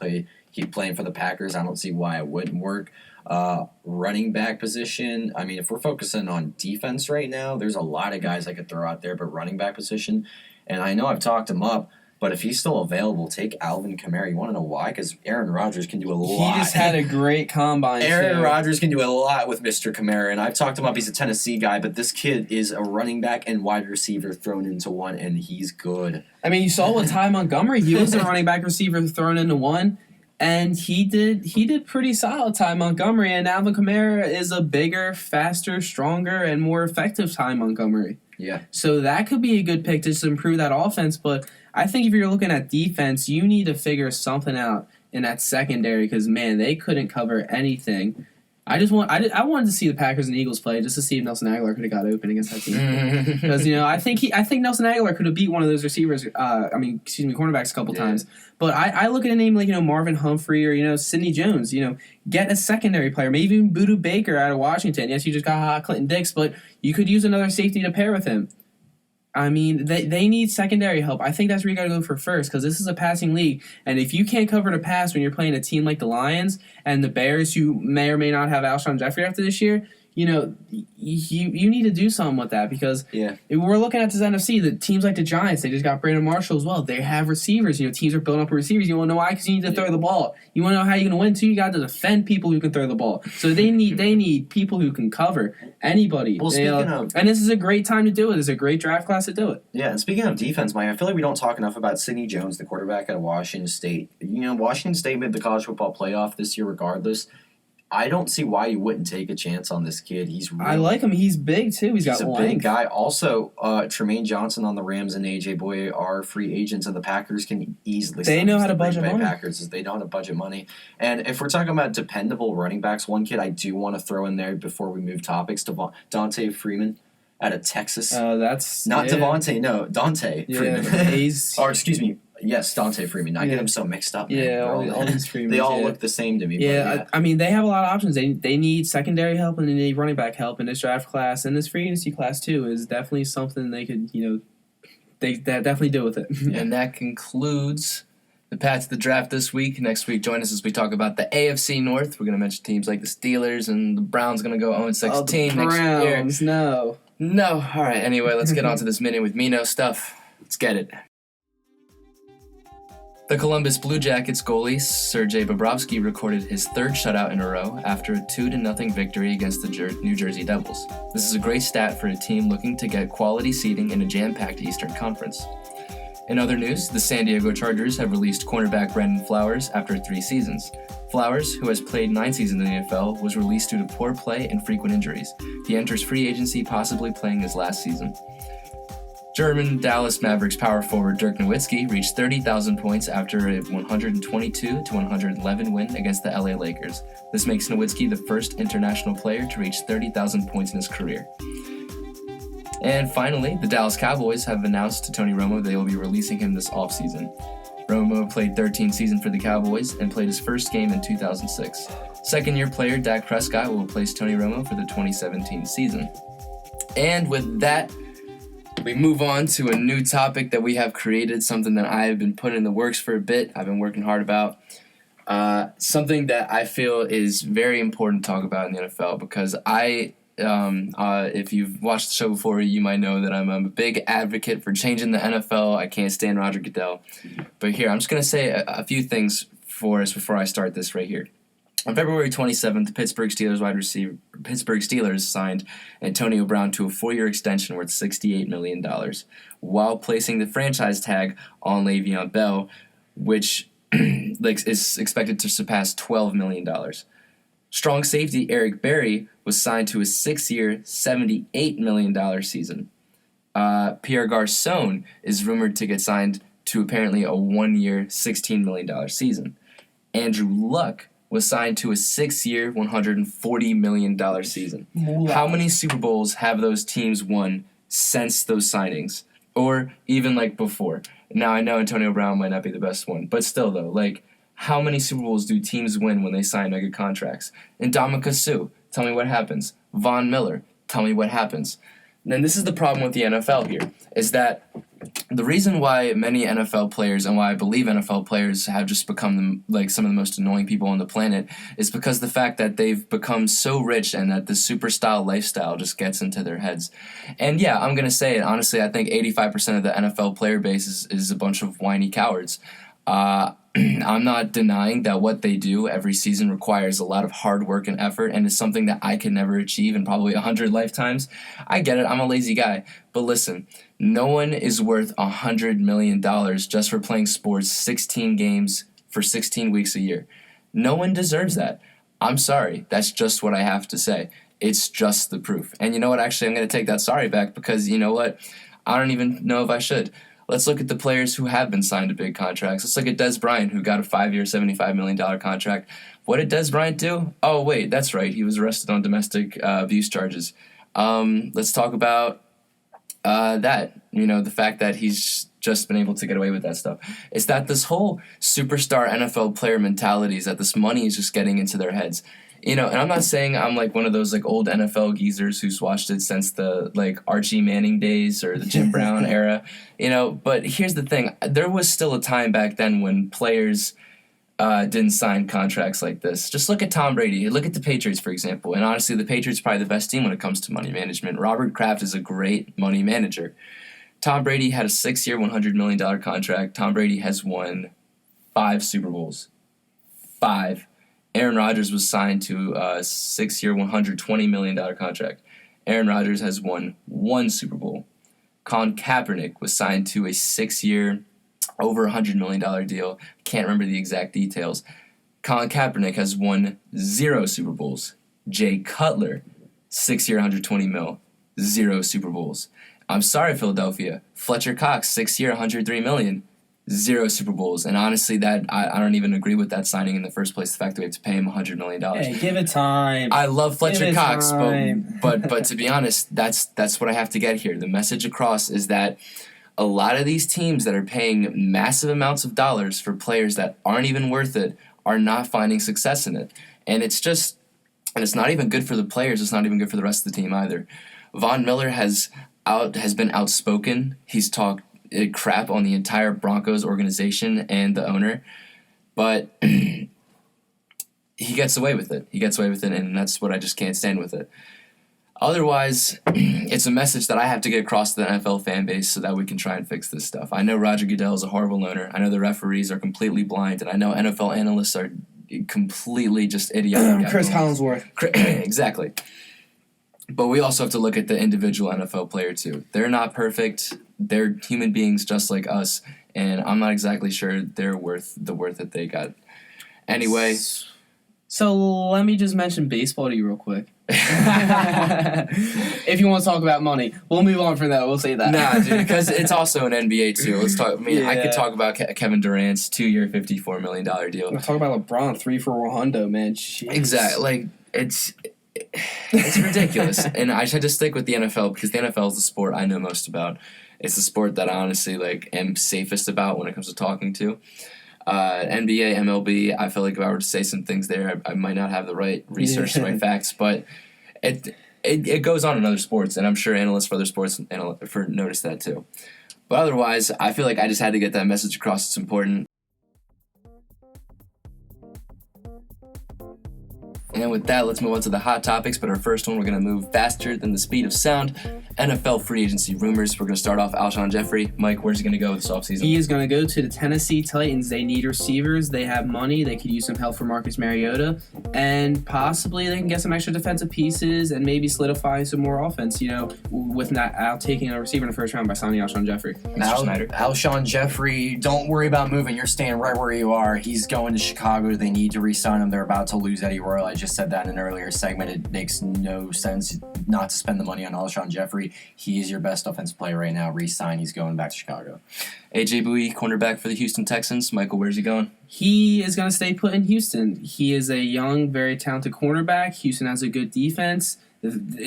He playing for the Packers. I don't see why it wouldn't work. Running back position. I mean, if we're focusing on defense right now, there's a lot of guys I could throw out there, but running back position, and I know I've talked him up. But if he's still available, take Alvin Kamara. You want to know why? Because Aaron Rodgers can do a lot. He just had a great combine. Aaron Rodgers can do a lot with Mr. Kamara, and I've talked him up. He's a Tennessee guy, but this kid is a running back and wide receiver thrown into one, and he's good. I mean, you saw with Ty Montgomery, he was a running back receiver thrown into one, and he did pretty solid. Ty Montgomery, and Alvin Kamara is a bigger, faster, stronger, and more effective Ty Montgomery. Yeah. So that could be a good pick to just improve that offense, but I think if you're looking at defense, you need to figure something out in that secondary because, man, they couldn't cover anything. I wanted to see the Packers and Eagles play just to see if Nelson Aguilar could have got open against that team. Because I think Nelson Aguilar could have beat one of those receivers. Cornerbacks a couple times. But I look at a name like Marvin Humphrey or Sidney Jones. Get a secondary player, maybe even Budu Baker out of Washington. Yes, you just got Clinton Dix, but you could use another safety to pair with him. I mean, they need secondary help. I think that's where you got to go for first because this is a passing league. And if you can't cover the pass when you're playing a team like the Lions and the Bears, who may or may not have Alshon Jeffrey after this year, you need to do something with that because if we're looking at this NFC, the teams like the Giants, they just got Brandon Marshall as well. They have receivers. Teams are building up with receivers. You want to know why? Because you need to throw the ball. You want to know how you're going to win, too? You got to defend people who can throw the ball. So they need people who can cover anybody. Well, and this is a great time to do it. It's a great draft class to do it. Yeah, and speaking of defense, Mike, I feel like we don't talk enough about Sidney Jones, the quarterback out of Washington State. Washington State made the college football playoff this year regardless. I don't see why you wouldn't take a chance on this kid. I like him. He's big, too. He's got a length. Big guy. Also, Tremaine Johnson on the Rams and A.J. Boye are free agents, and the Packers can easily They know how to budget money. They know how to budget money. And if we're talking about dependable running backs, one kid I do want to throw in there before we move topics, Dante Freeman out of Texas. That's... Not Devontae, no. Dante Freeman. Or, excuse me. Yes, Dante Freeman. I get them so mixed up. Man. Yeah, all these Freemans. They all look the same to me. Yeah, I mean, they have a lot of options. They need secondary help and they need running back help. And this draft class and this free agency class, too, is definitely something they could, they definitely deal with it. And that concludes the path to the draft this week. Next week, join us as we talk about the AFC North. We're going to mention teams like the Steelers and the Browns going to go 0-16 next year. No. All right, anyway, let's get on to this minute with Mino stuff. Let's get it. The Columbus Blue Jackets goalie Sergei Bobrovsky recorded his third shutout in a row after a 2-0 victory against the New Jersey Devils. This is a great stat for a team looking to get quality seeding in a jam-packed Eastern Conference. In other news, the San Diego Chargers have released cornerback Brandon Flowers after 3 seasons. Flowers, who has played 9 seasons in the NFL, was released due to poor play and frequent injuries. He enters free agency, possibly playing his last season. German Dallas Mavericks power forward Dirk Nowitzki reached 30,000 points after a 122-111 win against the LA Lakers. This makes Nowitzki the first international player to reach 30,000 points in his career. And finally, the Dallas Cowboys have announced to Tony Romo they will be releasing him this offseason. Romo played 13 seasons for the Cowboys and played his first game in 2006. Second-year player Dak Prescott will replace Tony Romo for the 2017 season. And with that, we move on to a new topic that we have created, something that I have been putting in the works for a bit. I've been working hard about. Something that I feel is very important to talk about in the NFL because if you've watched the show before, you might know that I'm a big advocate for changing the NFL. I can't stand Roger Goodell. But here, I'm just going to say a few things for us before I start this right here. On February 27th, Pittsburgh Steelers signed Antonio Brown to a 4-year extension worth $68 million, while placing the franchise tag on Le'Veon Bell, which is expected to surpass $12 million. Strong safety Eric Berry was signed to a 6-year, $78 million season. Pierre Garçon is rumored to get signed to apparently a 1-year, $16 million season. Andrew Luck was signed to a 6-year, $140 million season. Wow. How many Super Bowls have those teams won since those signings? Or even before? Now, I know Antonio Brown might not be the best one, but still, though, How many Super Bowls do teams win when they sign mega contracts? Ndamukong Suh, tell me what happens. Von Miller, tell me what happens. And this is the problem with the NFL here, is that the reason why many NFL players and why I believe NFL players have just become some of the most annoying people on the planet is because the fact that they've become so rich and that the super style lifestyle just gets into their heads. And yeah, I'm going to say it. Honestly, I think 85% of the NFL player base is a bunch of whiny cowards. I'm not denying that what they do every season requires a lot of hard work and effort and is something that I could never achieve in probably 100 lifetimes. I get it. I'm a lazy guy. But listen, no one is worth $100 million just for playing sports 16 games for 16 weeks a year. No one deserves that. I'm sorry. That's just what I have to say. It's just the proof. And you know what? Actually, I'm going to take that sorry back because you know what? I don't even know if I should. Let's look at the players who have been signed to big contracts. Let's look at Dez Bryant, who got a 5-year, $75 million contract. What did Dez Bryant do? Oh, wait, that's right. He was arrested on domestic abuse charges. Let's talk about that. You know, the fact that he's just been able to get away with that stuff. It's that this whole superstar NFL player mentality is that this money is just getting into their heads. You know, and I'm not saying I'm like one of those like old NFL geezers who's watched it since the like Archie Manning days or the Jim Brown era, you know, but here's the thing. There was still a time back then when players didn't sign contracts like this. Just look at Tom Brady. Look at the Patriots, for example. And honestly, the Patriots are probably the best team when it comes to money management. Robert Kraft is a great money manager. Tom Brady had a 6-year, $100 million contract. Tom Brady has won 5 Super Bowls. 5. Aaron Rodgers was signed to a 6-year, $120 million contract. Aaron Rodgers has won 1 Super Bowl. Colin Kaepernick was signed to a 6-year, over $100 million deal. Can't remember the exact details. Colin Kaepernick has won 0 Super Bowls. Jay Cutler, 6-year, $120 million, 0 Super Bowls. I'm sorry, Philadelphia. Fletcher Cox, 6-year, $103 million. 0 Super Bowls, and honestly, that I don't even agree with that signing in the first place. The fact that we have to pay him $100 million. Hey, give it time. I love Fletcher Cox, time. but to be honest, that's what I have to get here. The message across is that a lot of these teams that are paying massive amounts of dollars for players that aren't even worth it are not finding success in it, and it's not even good for the players. It's not even good for the rest of the team either. Von Miller has been outspoken. He's talked crap on the entire Broncos organization and the owner, but he gets away with it. And that's what I just can't stand with it. Otherwise, it's a message that I have to get across to the NFL fan base so that we can try and fix this stuff. I know Roger Goodell is a horrible owner. I know the referees are completely blind, and I know NFL analysts are completely just idiotic. Chris Collinsworth. Exactly. But we also have to look at the individual NFL player, too. They're not perfect. They're human beings just like us, and I'm not exactly sure they're worth the worth that they got. Anyway. So let me just mention baseball to you real quick. If you want to talk about money. We'll move on from that. We'll say that. Nah, dude, because it's also an NBA, too. Let's talk. I mean, Yeah. I could talk about Kevin Durant's 2-year, $54 million deal. We'll talk about LeBron, 3 for Rondo, man. Jeez. Exactly. Like, it's ridiculous. And I had to stick with the NFL because the NFL is the sport I know most about. It's the sport that I honestly am safest about when it comes to talking to. NBA, MLB, I feel like if I were to say some things there, I might not have the right research, the right facts, but it goes on in other sports, and I'm sure analysts for other sports notice that too. But otherwise, I feel like I just had to get that message across. It's important. And with that, let's move on to the hot topics. But our first one, we're going to move faster than the speed of sound. NFL free agency rumors. We're going to start off Alshon Jeffrey. Mike, where's he going to go this offseason? He is going to go to the Tennessee Titans. They need receivers. They have money. They could use some help from Marcus Mariota. And possibly they can get some extra defensive pieces and maybe solidify some more offense, with not out taking a receiver in the first round by signing Alshon Jeffrey. Mr. Snyder. Alshon Jeffrey, don't worry about moving. You're staying right where you are. He's going to Chicago. They need to re-sign him. They're about to lose Eddie Royal. I just just said that in an earlier segment. It makes no sense not to spend the money on Alshon Jeffrey. He is your best offensive player right now. Re-sign. He's going back to Chicago. AJ Bouye, cornerback for the Houston Texans. Michael, where's he going? He is going to stay put in Houston. He is a young, very talented cornerback. Houston has a good defense.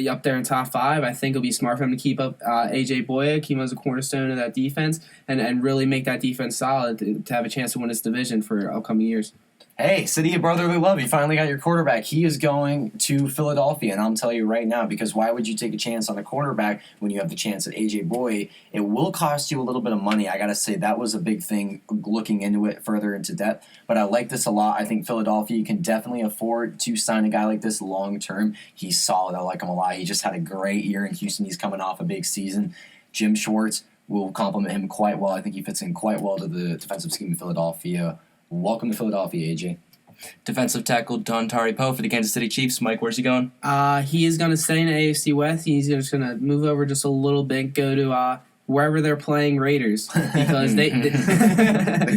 Up there in top 5, I think it'll be smart for him to keep up AJ Bouye, keep him as a cornerstone of that defense, and really make that defense solid to have a chance to win this division for upcoming years. Hey, City of Brotherly Love, you finally got your quarterback. He is going to Philadelphia, and I'm telling you right now, because why would you take a chance on a quarterback when you have the chance at AJ Bouye? It will cost you a little bit of money. I got to say, that was a big thing looking into it further into depth, but I like this a lot. I think Philadelphia can definitely afford to sign a guy like this long term. He's solid. I like him a lot. He just had a great year in Houston. He's coming off a big season. Jim Schwartz will complement him quite well. I think he fits in quite well to the defensive scheme of Philadelphia. Welcome to Philadelphia, AJ. Defensive tackle Dontari Poe for the Kansas City Chiefs. Mike, where's he going? He is going to stay in the AFC West. He's just going to move over just a little bit, go to wherever they're playing Raiders, because they the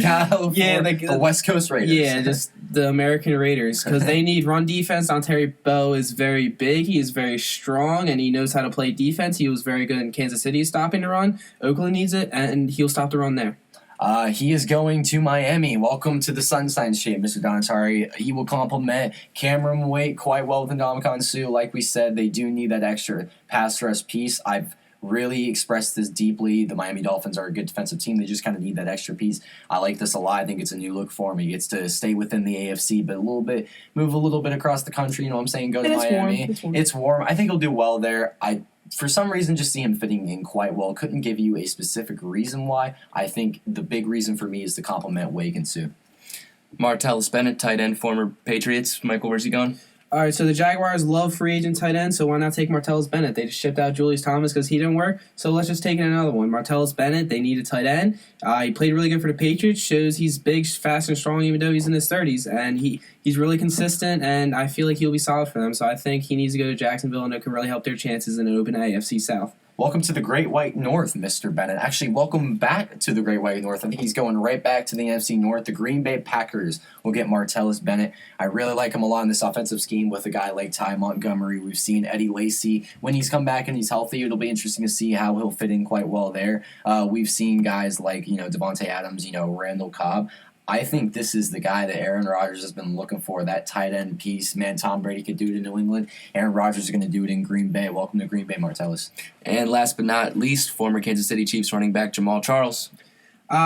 West Coast Raiders. Yeah, just the American Raiders, because they need run defense. Dontari Poe is very big. He is very strong, and he knows how to play defense. He was very good in Kansas City stopping the run. Oakland needs it, and he'll stop the run there. He is going to Miami. Welcome to the Sunshine State, Mr. Dontari. He will complement Cameron Wake quite well with Ndamukong Suh. Like we said, they do need that extra pass rush piece. I've really expressed this deeply. The Miami Dolphins are a good defensive team. They just kind of need that extra piece. I like this a lot. I think it's a new look for him. He gets to stay within the AFC, but move a little bit across the country. You know what I'm saying? Go to Miami. It's warm. I think he'll do well there. For some reason, just see him fitting in quite well. Couldn't give you a specific reason why. I think the big reason for me is to complement Wake and Suh. Martellus Bennett, tight end, former Patriots. Michael, where's he going? All right, so the Jaguars love free agent tight end, so why not take Martellus Bennett? They just shipped out Julius Thomas because he didn't work, so let's just take in another one. Martellus Bennett, they need a tight end. He played really good for the Patriots, shows he's big, fast, and strong even though he's in his 30s, and he's really consistent, and I feel like he'll be solid for them, so I think he needs to go to Jacksonville, and it can really help their chances in an open AFC South. Welcome to the Great White North, Mr. Bennett. Actually, welcome back to the Great White North. I think he's going right back to the NFC North. The Green Bay Packers will get Martellus Bennett. I really like him a lot in this offensive scheme with a guy like Ty Montgomery. We've seen Eddie Lacy. When he's come back and he's healthy, it'll be interesting to see how he'll fit in quite well there. We've seen guys like, Devontae Adams, Randall Cobb. I think this is the guy that Aaron Rodgers has been looking for, that tight end piece. Man, Tom Brady could do it in New England. Aaron Rodgers is going to do it in Green Bay. Welcome to Green Bay, Martellus. And last but not least, former Kansas City Chiefs running back Jamal Charles.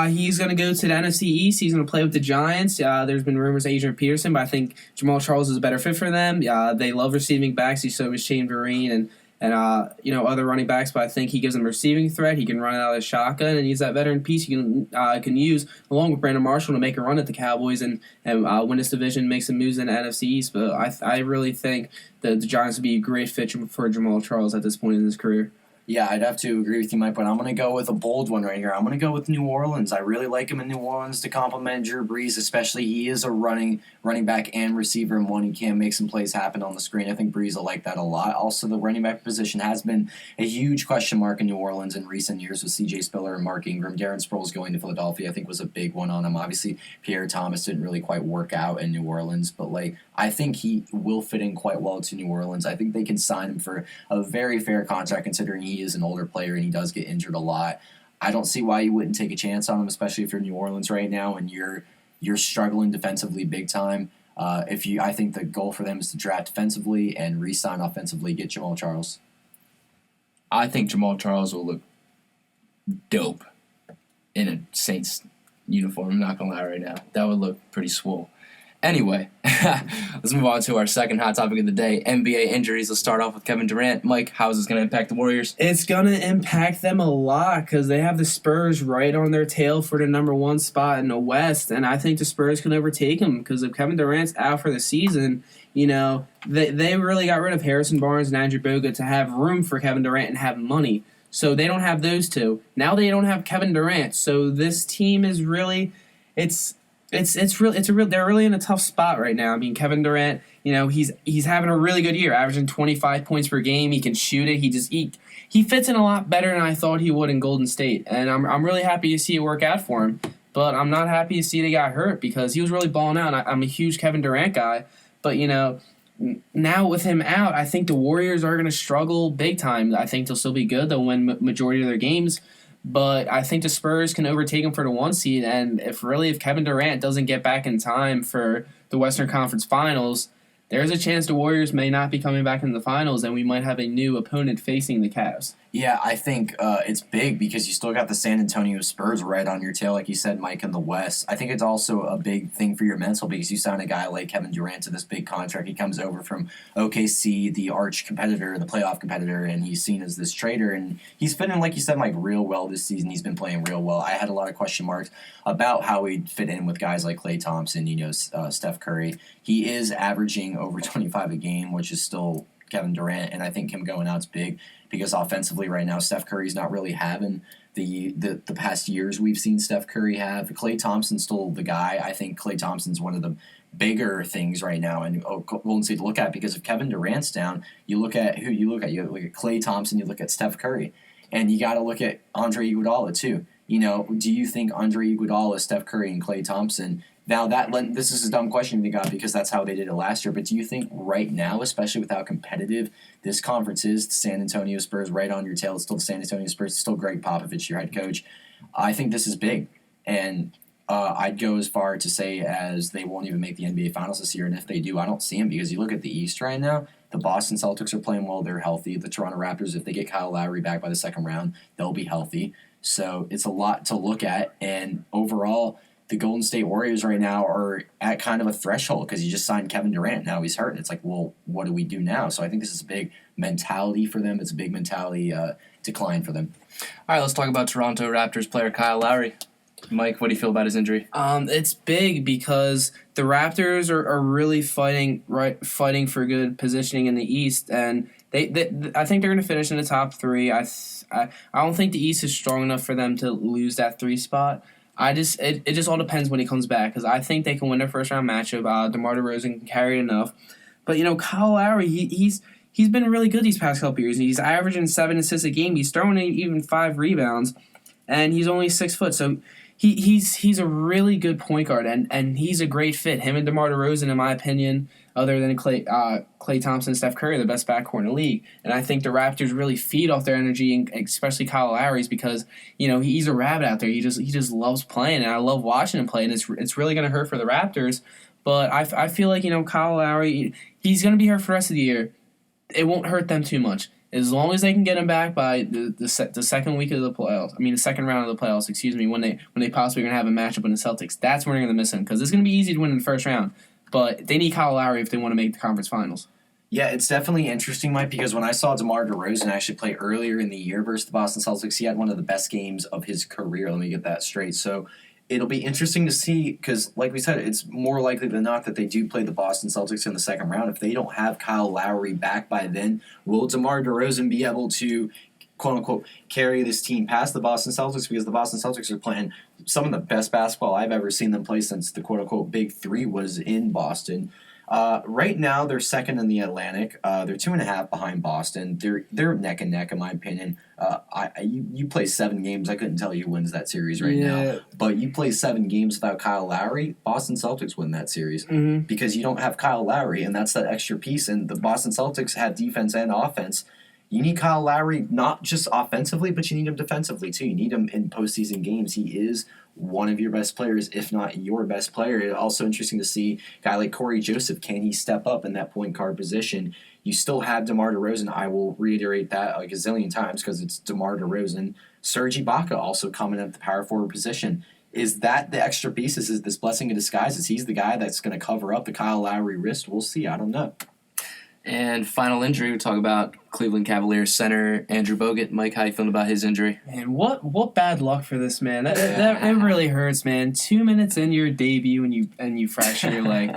He's going to go to the NFC East. He's going to play with the Giants. There's been rumors of Adrian Peterson, but I think Jamal Charles is a better fit for them. They love receiving backs. So is Shane Vereen and other running backs, but I think he gives them a receiving threat. He can run it out of the shotgun, and he's that veteran piece he can use along with Brandon Marshall to make a run at the Cowboys and win this division, make some moves in the NFC East. But I really think that the Giants would be a great fit for Jamal Charles at this point in his career. Yeah, I'd have to agree with you, Mike, but I'm going to go with a bold one right here. I'm going to go with New Orleans. I really like him in New Orleans to complement Drew Brees, especially he is a running back and receiver, and one he can make some plays happen on the screen. I think Brees will like that a lot. Also, the running back position has been a huge question mark in New Orleans in recent years with C.J. Spiller and Mark Ingram. Darren Sproles going to Philadelphia, I think, was a big one on him. Obviously, Pierre Thomas didn't really quite work out in New Orleans, but I think he will fit in quite well to New Orleans. I think they can sign him for a very fair contract considering he is an older player and he does get injured a lot. I don't see why you wouldn't take a chance on him, especially if you're New Orleans right now and you're struggling defensively big time. I think the goal for them is to draft defensively and re-sign offensively, get Jamal Charles. I think Jamal Charles will look dope in a Saints uniform. I'm not going to lie right now. That would look pretty swole. Anyway, let's move on to our second hot topic of the day, NBA injuries. Let's start off with Kevin Durant. Mike, how is this going to impact the Warriors? It's going to impact them a lot because they have the Spurs right on their tail for the number 1 spot in the West, and I think the Spurs can overtake them because if Kevin Durant's out for the season, they really got rid of Harrison Barnes and Andrew Bogut to have room for Kevin Durant and have money. So they don't have those two. Now they don't have Kevin Durant. So this team is really they're really in a tough spot right now. I mean, Kevin Durant, he's having a really good year, averaging 25 points per game. He can shoot it. He fits in a lot better than I thought he would in Golden State, and I'm really happy to see it work out for him. But I'm not happy to see they got hurt because he was really balling out. I'm a huge Kevin Durant guy, but now with him out, I think the Warriors are going to struggle big time. I think they'll still be good. They'll win majority of their games. But I think the Spurs can overtake them for the 1 seed. And if Kevin Durant doesn't get back in time for the Western Conference Finals, there's a chance the Warriors may not be coming back in the finals, and we might have a new opponent facing the Cavs. Yeah, I think it's big because you still got the San Antonio Spurs right on your tail, like you said, Mike, in the West. I think it's also a big thing for your mental because you sign a guy like Kevin Durant to this big contract. He comes over from OKC, the arch competitor, the playoff competitor, and he's seen as this traitor. And he's fitting, like you said, Mike, real well this season. He's been playing real well. I had a lot of question marks about how he'd fit in with guys like Klay Thompson, Steph Curry. He is averaging over 25 a game, which is still Kevin Durant, and I think him going out's big because offensively right now Steph Curry's not really having the past years we've seen Steph Curry have. Klay Thompson's still the guy. I think Klay Thompson's one of the bigger things right now, and Golden State to look at because if Kevin Durant's down, you look at who you look at. You look at Klay Thompson, you look at Steph Curry, and you got to look at Andre Iguodala too. Do you think Andre Iguodala, Steph Curry, and Klay Thompson? Now this is a dumb question you got because that's how they did it last year. But do you think right now, especially with how competitive this conference is, the San Antonio Spurs right on your tail, it's still the San Antonio Spurs, it's still Greg Popovich, your head coach. I think this is big, and I'd go as far to say as they won't even make the NBA Finals this year. And if they do, I don't see them because you look at the East right now. The Boston Celtics are playing well; they're healthy. The Toronto Raptors, if they get Kyle Lowry back by the second round, they'll be healthy. So it's a lot to look at, and overall, the Golden State Warriors right now are at kind of a threshold because you just signed Kevin Durant. Now he's hurt. And it's like, well, what do we do now? So I think this is a big mentality for them. It's a big mentality decline for them. All right, let's talk about Toronto Raptors player Kyle Lowry. Mike, what do you feel about his injury? It's big because the Raptors are really fighting for good positioning in the East, and I think they're going to finish in the top 3. I don't think the East is strong enough for them to lose that 3 spot. It just all depends when he comes back because I think they can win their first round matchup. DeMar DeRozan can carry it enough, but Kyle Lowry he's been really good these past couple years. He's averaging 7 assists a game. He's throwing in even 5 rebounds, and he's only 6 foot. So he's a really good point guard, and he's a great fit. Him and DeMar DeRozan, in my opinion, other than Klay Thompson and Steph Curry, are the best backcourt in the league. And I think the Raptors really feed off their energy, and especially Kyle Lowry's, because he's a rabbit out there. He just loves playing, and I love watching him play. And it's really going to hurt for the Raptors. But I feel like Kyle Lowry, he's going to be here for the rest of the year. It won't hurt them too much as long as they can get him back by the second week of the playoffs. I mean, the second round of the playoffs. Excuse me, when they possibly going to have a matchup with the Celtics. That's when they're going to miss him because it's going to be easy to win in the first round. But they need Kyle Lowry if they want to make the conference finals. Yeah, it's definitely interesting, Mike, because when I saw DeMar DeRozan actually play earlier in the year versus the Boston Celtics, he had one of the best games of his career. Let me get that straight. So it'll be interesting to see because, like we said, it's more likely than not that they do play the Boston Celtics in the second round. If they don't have Kyle Lowry back by then, will DeMar DeRozan be able to quote-unquote carry this team past the Boston Celtics because the Boston Celtics are playing some of the best basketball I've ever seen them play since the quote-unquote Big Three was in Boston. Right now, they're second in the Atlantic. They're 2.5 behind Boston. They're neck and neck, in my opinion. You play 7 games. I couldn't tell you who wins that series right now. But you play 7 games without Kyle Lowry, Boston Celtics win that series because you don't have Kyle Lowry, and that's that extra piece. And the Boston Celtics have defense and offense. You need Kyle Lowry not just offensively, but you need him defensively too. You need him in postseason games. He is one of your best players, if not your best player. It's also interesting to see a guy like Corey Joseph. Can he step up in that point guard position? You still have DeMar DeRozan. I will reiterate that like a zillion times because it's DeMar DeRozan. Serge Ibaka also coming at the power forward position. Is that the extra pieces? Is this blessing in disguise? Is he's the guy that's going to cover up the Kyle Lowry wrist? We'll see. I don't know. And final injury, we talk about Cleveland Cavaliers center Andrew Bogut. Mike, how you feeling about his injury? Man, what bad luck for this man. That really hurts, man. 2 minutes in your debut and you fracture your leg.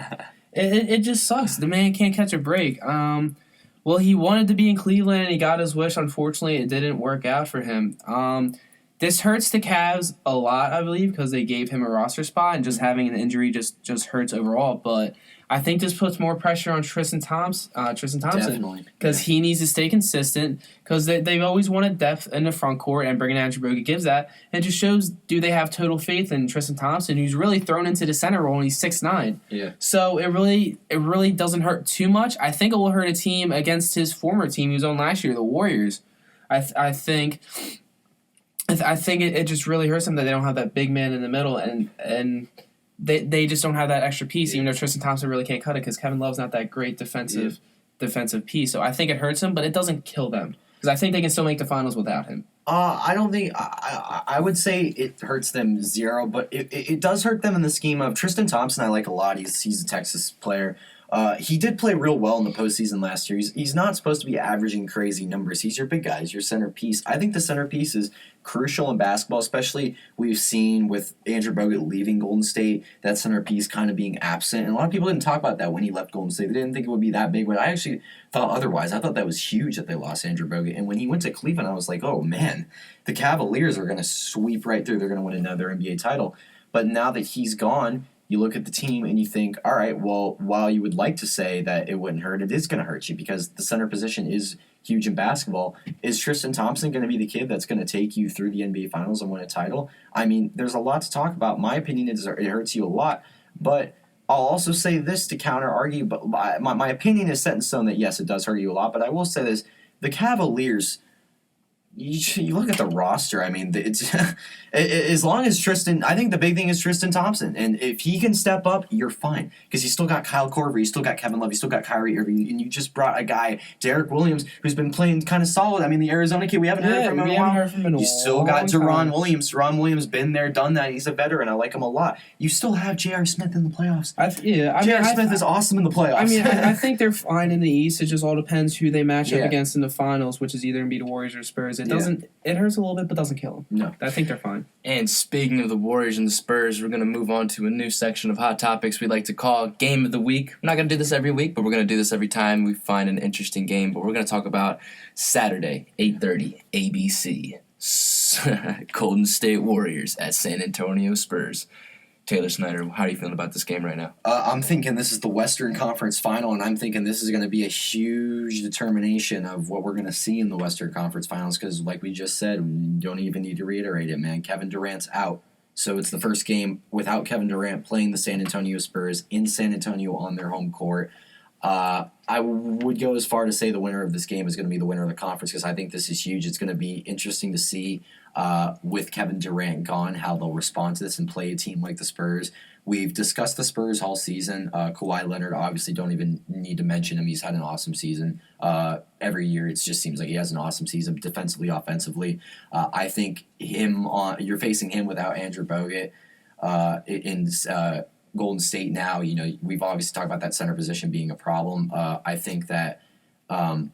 It just sucks. The man can't catch a break. Well, he wanted to be in Cleveland and he got his wish. Unfortunately, it didn't work out for him. This hurts the Cavs a lot, I believe, because they gave him a roster spot, and just having an injury just hurts overall. But I think this puts more pressure on Tristan Thompson Definitely. because he needs to stay consistent, because they've always wanted depth in the front court, and bringing Andrew Bogut gives that. And it just shows, do they have total faith in Tristan Thompson, who's really thrown into the center role, and he's 6'9". Yeah. So it really doesn't hurt too much. I think it will hurt a team against his former team he was on last year, the Warriors. I think it just really hurts them that they don't have that big man in the middle, and they just don't have that extra piece, even though Tristan Thompson really can't cut it because Kevin Love's not that great defensive piece. So I think it hurts him, but it doesn't kill them, because I think they can still make the finals without him. I don't think I would say it hurts them zero, but it does hurt them in the scheme of Tristan Thompson. I like a lot. He's a Texas player. He did play real well in the postseason last year. He's not supposed to be averaging crazy numbers. He's your big guy. He's your centerpiece. I think the centerpiece is crucial in basketball, especially we've seen with Andrew Bogut leaving Golden State, that centerpiece kind of being absent. And a lot of people didn't talk about that when he left Golden State. They didn't think it would be that big, but I actually thought otherwise. I thought that was huge that they lost Andrew Bogut. And when he went to Cleveland, I was like, oh, man, the Cavaliers are going to sweep right through. They're going to win another NBA title. But now that he's gone, you look at the team and you think, all right, well, while you would like to say that it wouldn't hurt, it is going to hurt you because the center position is huge in basketball. Is Tristan Thompson going to be the kid that's going to take you through the NBA Finals and win a title? I mean, there's a lot to talk about. My opinion is it hurts you a lot, but I'll also say this to counter-argue, but my opinion is set in stone that, yes, it does hurt you a lot, but I will say this. The Cavaliers, you look at the roster, I mean, it's as long as Tristan, I think the big thing is Tristan Thompson, and if he can step up, you're fine, because you still got Kyle Korver, you still got Kevin Love, you still got Kyrie Irving, and you just brought a guy, Derek Williams, who's been playing kind of solid. I mean, the Arizona kid, we haven't heard from him in a while. You still got Deron Williams. Deron Williams been there, done that. He's a veteran. I like him a lot. You still have J.R. Smith in the playoffs. J.R. Smith is awesome in the playoffs. I mean, I think they're fine in the East. It just all depends who they match up against in the finals, which is either going to be the Warriors or Spurs. It doesn't. It hurts a little bit, but doesn't kill them. No. I think they're fine. And speaking of the Warriors and the Spurs, we're going to move on to a new section of hot topics we like to call Game of the Week. We're not going to do this every week, but we're going to do this every time we find an interesting game. But we're going to talk about Saturday, 8:30, ABC. Golden State Warriors at San Antonio Spurs. Taylor Snyder, how are you feeling about this game right now? I'm thinking this is the Western Conference Final, and I'm thinking this is going to be a huge determination of what we're going to see in the Western Conference Finals because, like we just said, we don't even need to reiterate it, man. Kevin Durant's out. So it's the first game without Kevin Durant playing the San Antonio Spurs in San Antonio on their home court. I would go as far to say the winner of this game is going to be the winner of the conference because I think this is huge. It's going to be interesting to see with Kevin Durant gone how they'll respond to this and play a team like the Spurs. We've discussed the Spurs all season. Kawhi Leonard, obviously, don't even need to mention him. He's had an awesome season. Every year, it just seems like he has an awesome season defensively, offensively. I think you're facing him without Andrew Bogut in Golden State now. You know, we've obviously talked about that center position being a problem. I think that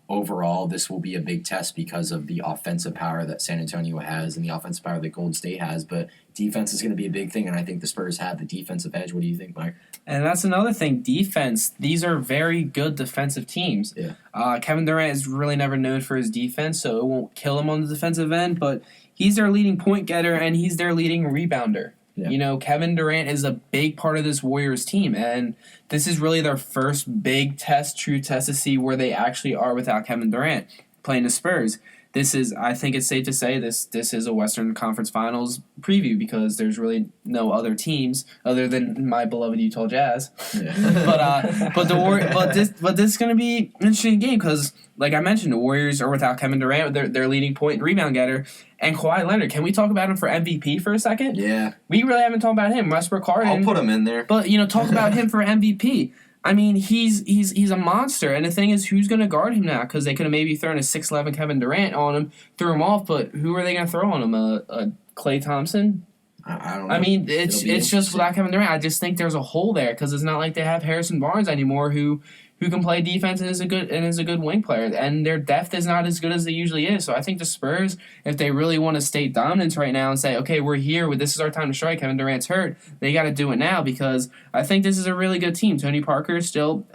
overall, this will be a big test because of the offensive power that San Antonio has and the offensive power that Golden State has. But defense is going to be a big thing, and I think the Spurs have the defensive edge. What do you think, Mike? And that's another thing, defense. These are very good defensive teams. Yeah. Kevin Durant is really never known for his defense, so it won't kill him on the defensive end, but he's their leading point getter, and he's their leading rebounder. Yeah. You know, Kevin Durant is a big part of this Warriors team, and this is really their first big true test to see where they actually are without Kevin Durant playing the Spurs. This is, I think it's safe to say, this is a Western Conference Finals preview because there's really no other teams other than my beloved Utah Jazz. Yeah. but this is going to be an interesting game because, like I mentioned, the Warriors are without Kevin Durant, their leading point and rebound getter, and Kawhi Leonard. Can we talk about him for MVP for a second? Yeah. We really haven't talked about him. Westbrook Harden. I'll put him in there. But, talk about him for MVP. I mean, he's a monster, and the thing is, who's going to guard him now? Because they could have maybe thrown a 6'11" Kevin Durant on him, threw him off, but who are they going to throw on him? A Klay Thompson? I don't know. I mean, it's just without Kevin Durant. I just think there's a hole there because it's not like they have Harrison Barnes anymore, who can play defense and is a good wing player, and their depth is not as good as they usually is. So I think the Spurs, if they really want to stay dominant right now and say, okay, we're here, this is our time to strike. Kevin Durant's hurt. They got to do it now because I think this is a really good team. Tony Parker still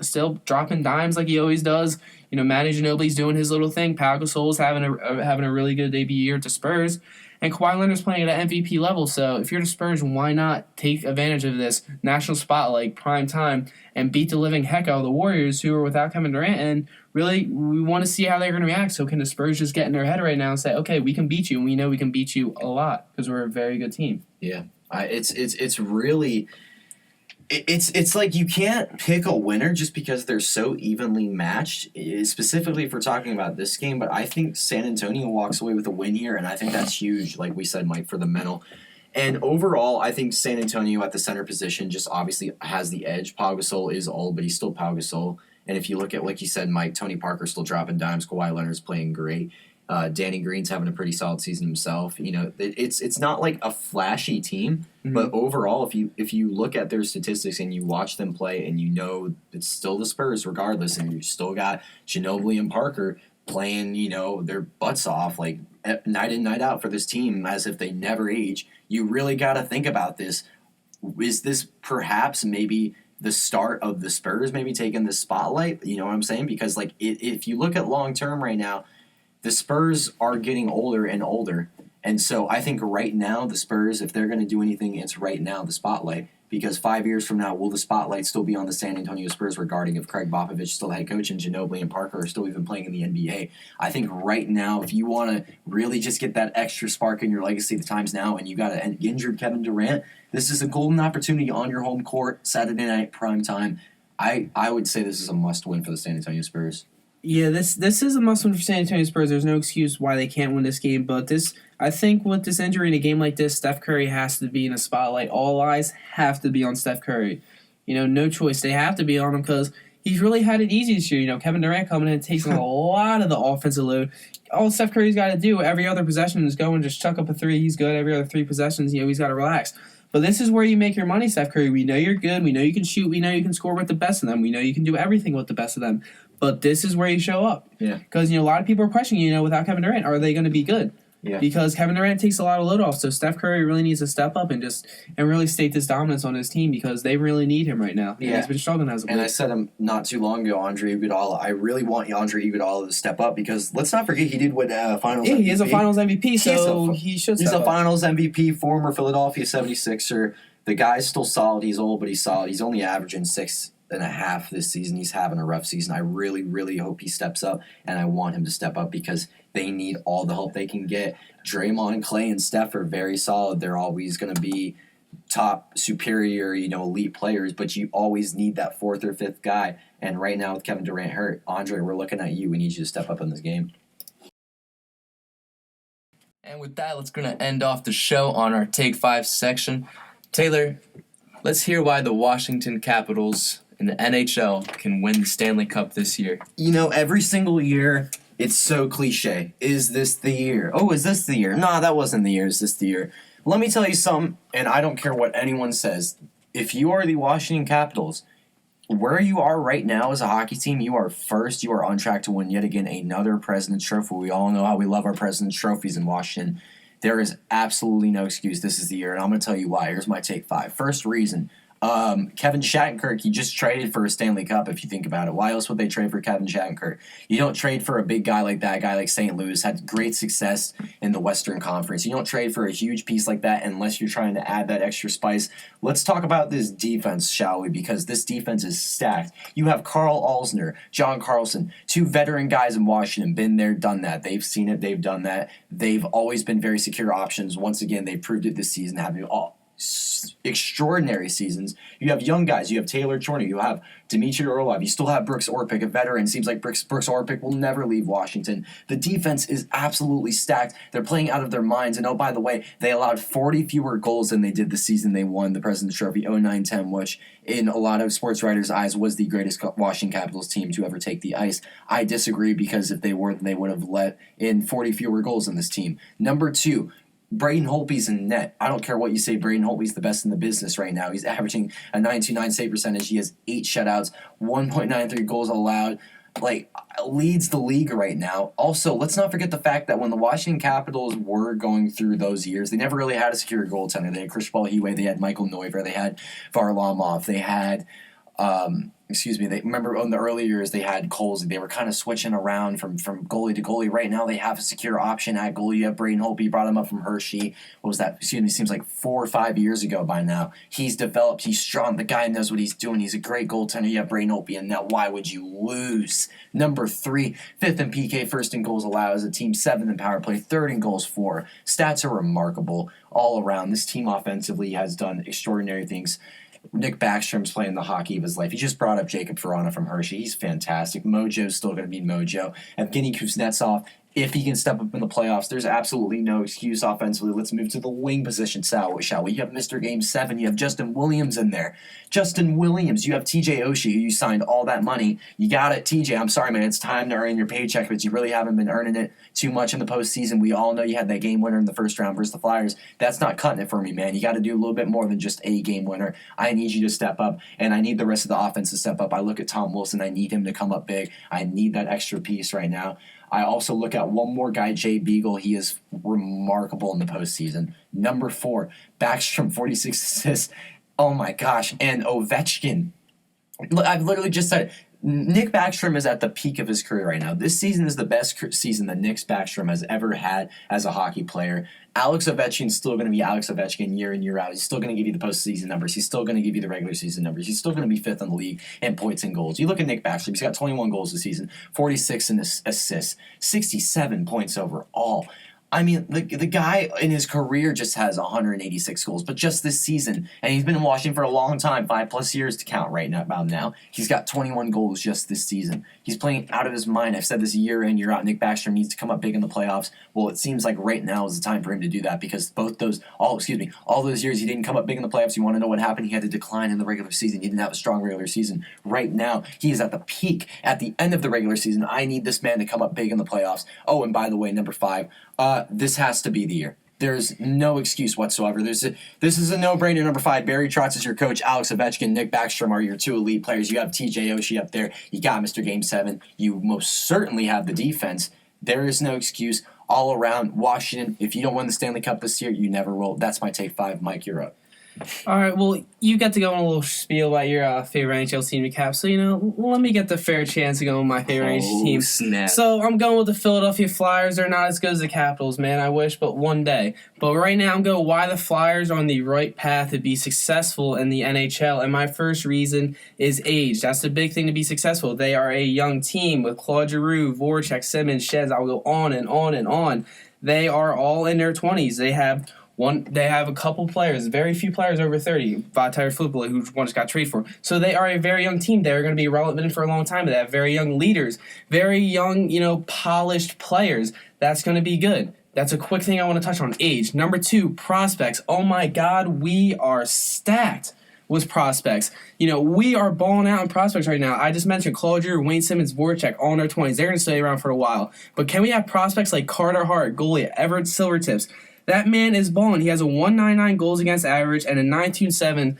dropping dimes like he always does. Manu Ginobili's doing his little thing. Pau Gasol's having a really good debut year at the Spurs. And Kawhi Leonard's playing at an MVP level, so if you're the Spurs, why not take advantage of this national spotlight, prime time, and beat the living heck out of the Warriors, who are without Kevin Durant? And really, we want to see how they're going to react. So can the Spurs just get in their head right now and say, okay, we can beat you, and we know we can beat you a lot because we're a very good team. Yeah, it's really. It's like you can't pick a winner just because they're so evenly matched, specifically if we're talking about this game, but I think San Antonio walks away with a win here, and I think that's huge, like we said, Mike, for the mental. And overall, I think San Antonio at the center position just obviously has the edge. Pau Gasol is old, but he's still Pau Gasol. And if you look at, like you said, Mike, Tony Parker's still dropping dimes, Kawhi Leonard's playing great. Danny Green's having a pretty solid season himself. You know, it's not like a flashy team, but overall, if you look at their statistics and you watch them play, and you know it's still the Spurs regardless, and you still got Ginobili and Parker playing, you know, their butts off like night in night out for this team as if they never age. You really got to think about this. Is this perhaps maybe the start of the Spurs maybe taking the spotlight? You know what I'm saying? Because like if you look at long term right now, the Spurs are getting older and older. And so I think right now the Spurs, if they're going to do anything, it's right now the spotlight. Because 5 years from now, will the spotlight still be on the San Antonio Spurs regarding if Craig Popovich is still head coach and Ginobili and Parker are still even playing in the NBA? I think right now, if you want to really just get that extra spark in your legacy, the time's now, and you got an injured Kevin Durant, this is a golden opportunity on your home court, Saturday night, prime time. I would say this is a must-win for the San Antonio Spurs. Yeah, this is a must-win for San Antonio Spurs. There's no excuse why they can't win this game. But I think with this injury in a game like this, Steph Curry has to be in the spotlight. All eyes have to be on Steph Curry. You know, no choice. They have to be on him because he's really had it easy this year. You know, Kevin Durant coming in and takes a lot of the offensive load. All Steph Curry's got to do every other possession is go and just chuck up a three. He's good. Every other 3 possessions, you know, he's got to relax. But this is where you make your money, Steph Curry. We know you're good. We know you can shoot. We know you can score with the best of them. We know you can do everything with the best of them. But this is where you show up. Yeah. Because, you know, a lot of people are questioning, you know, without Kevin Durant, are they going to be good? Yeah. Because Kevin Durant takes a lot of load off. So Steph Curry really needs to step up and really state this dominance on his team because they really need him right now. And he's been struggling as a player. And I said him not too long ago, Andre Iguodala. I really want Andre Iguodala to step up because let's not forget he did win Finals MVP. He is a Finals MVP, so he should step up. He's a Finals MVP, former Philadelphia 76er. The guy's still solid. He's old, but he's solid. He's only averaging 6.5 this season. He's having a rough season. I really, really hope he steps up, and I want him to step up because they need all the help they can get. Draymond, Clay, and Steph are very solid. They're always going to be top, superior, you know, elite players, but you always need that 4th or 5th guy. And right now with Kevin Durant hurt, Andre, we're looking at you. We need you to step up in this game. And with that, let's going to end off the show on our Take 5 section. Taylor, let's hear why the Washington Capitals in the NHL can win the Stanley Cup this year. You know, every single year, it's so cliche. Is this the year? Oh, is this the year? Nah, that wasn't the year. Is this the year? Let me tell you something, and I don't care what anyone says. If you are the Washington Capitals, where you are right now as a hockey team, you are first. You are on track to win yet again another President's Trophy. We all know how we love our President's Trophies in Washington. There is absolutely no excuse. This is the year, and I'm going to tell you why. Here's my take 5. First reason, Kevin Shattenkirk, he just traded for a Stanley Cup, if you think about it. Why else would they trade for Kevin Shattenkirk? You don't trade for a big guy like that. A guy like St. Louis had great success in the Western Conference. You don't trade for a huge piece like that unless you're trying to add that extra spice. Let's talk about this defense, shall we? Because this defense is stacked. You have Carl Alsner, John Carlson, 2 veteran guys in Washington. Been there, done that. They've seen it. They've done that. They've always been very secure options. Once again, they proved it this season, having all extraordinary seasons. You have young guys. You have Taylor Chorney. You have Dmitry Orlov. You still have Brooks Orpik, a veteran. Seems like Brooks Orpik will never leave Washington. The defense is absolutely stacked. They're playing out of their minds. And oh, by the way, they allowed 40 fewer goals than they did the season they won the President's Trophy 09-10, which in a lot of sports writers' eyes was the greatest Washington Capitals team to ever take the ice. I disagree because if they weren't, they would have let in 40 fewer goals in this team. Number 2, Braden Holtby's in net. I don't care what you say. Braden Holtby's the best in the business right now. He's averaging a .929 save percentage. He has 8 shutouts, 1.93 goals allowed. Like, leads the league right now. Also, let's not forget the fact that when the Washington Capitals were going through those years, they never really had a secure goaltender. They had Chris Paul Hiwe, they had Michael Neuver, they had Varlamov, they had They remember in the early years they had Colsey. They were kind of switching around from goalie to goalie. Right now they have a secure option at goalie. You have Braden Holtby, brought him up from Hershey. What was that? Excuse me, seems like 4 or 5 years ago by now. He's developed. He's strong. The guy knows what he's doing. He's a great goaltender. You have Braden Holtby, and now why would you lose? Number 3, 5th in PK, 1st in goals allowed as a team, 7th in power play, 3rd in goals for. Stats are remarkable all around. This team offensively has done extraordinary things. Nick Backstrom's playing the hockey of his life. He just brought up Jacob Verana from Hershey. He's fantastic. Mojo's still going to be Mojo. Evgeny Kuznetsov, if he can step up in the playoffs, there's absolutely no excuse offensively. Let's move to the wing position, shall we? You have Mr. Game 7. You have Justin Williams in there. Justin Williams. You have TJ Oshie, who you signed all that money. You got it, TJ. I'm sorry, man. It's time to earn your paycheck, but you really haven't been earning it too much in the postseason. We all know you had that game winner in the first round versus the Flyers. That's not cutting it for me, man. You got to do a little bit more than just a game winner. I need you to step up, and I need the rest of the offense to step up. I look at Tom Wilson. I need him to come up big. I need that extra piece right now. I also look at one more guy, Jay Beagle. He is remarkable in the postseason. Number 4, Backstrom, 46 assists. Oh my gosh. And Ovechkin. I've literally just said it. Nick Backstrom is at the peak of his career right now. This season is the best season that Nick Backstrom has ever had as a hockey player. Alex Ovechkin's still going to be Alex Ovechkin year in, year out. He's still going to give you the postseason numbers. He's still going to give you the regular season numbers. He's still going to be 5th in the league in points and goals. You look at Nick Backstrom. He's got 21 goals this season, 46 in assists, 67 points overall. I mean, the guy in his career just has 186 goals, but just this season, and he's been in Washington for a long time, 5+ years to count right now. About now, he's got 21 goals just this season. He's playing out of his mind. I've said this year in, year out. Nick Backstrom needs to come up big in the playoffs. Well, it seems like right now is the time for him to do that because all those years he didn't come up big in the playoffs. You want to know what happened? He had to decline in the regular season. He didn't have a strong regular season. Right now, he is at the peak at the end of the regular season. I need this man to come up big in the playoffs. Oh, and by the way, number 5. This has to be the year. There's no excuse whatsoever. This is a no-brainer. Number 5, Barry Trotz is your coach. Alex Ovechkin, Nick Backstrom are your 2 elite players. You have TJ Oshie up there. You got Mr. Game 7. You most certainly have the defense. There is no excuse all around. Washington, if you don't win the Stanley Cup this year, you never will. That's my take 5. Mike, you're up. All right, well, you got to go on a little spiel about your favorite NHL team to cap. So, let me get the fair chance to go with my favorite NHL team. Snap. So, I'm going with the Philadelphia Flyers. They're not as good as the Capitals, man. I wish, but one day. But right now, I'm going why the Flyers are on the right path to be successful in the NHL. And my first reason is age. That's the big thing to be successful. They are a young team with Claude Giroux, Voracek, Simmons, Sheds. I'll go on and on and on. They are all in their 20s. They have a couple players, very few players over 30. Valtteri Filppula, who one just got traded for. So they are a very young team. They're going to be relevant for a long time. They have very young leaders, very young, polished players. That's going to be good. That's a quick thing I want to touch on. Age. Number 2, prospects. Oh my God, we are stacked with prospects. We are balling out in prospects right now. I just mentioned Claude Giroux, Wayne Simmons, Voracek, all in their 20s. They're going to stay around for a while. But can we have prospects like Carter Hart, goalie, Everett Silvertips? That man is balling. He has a 199 goals against average and a 927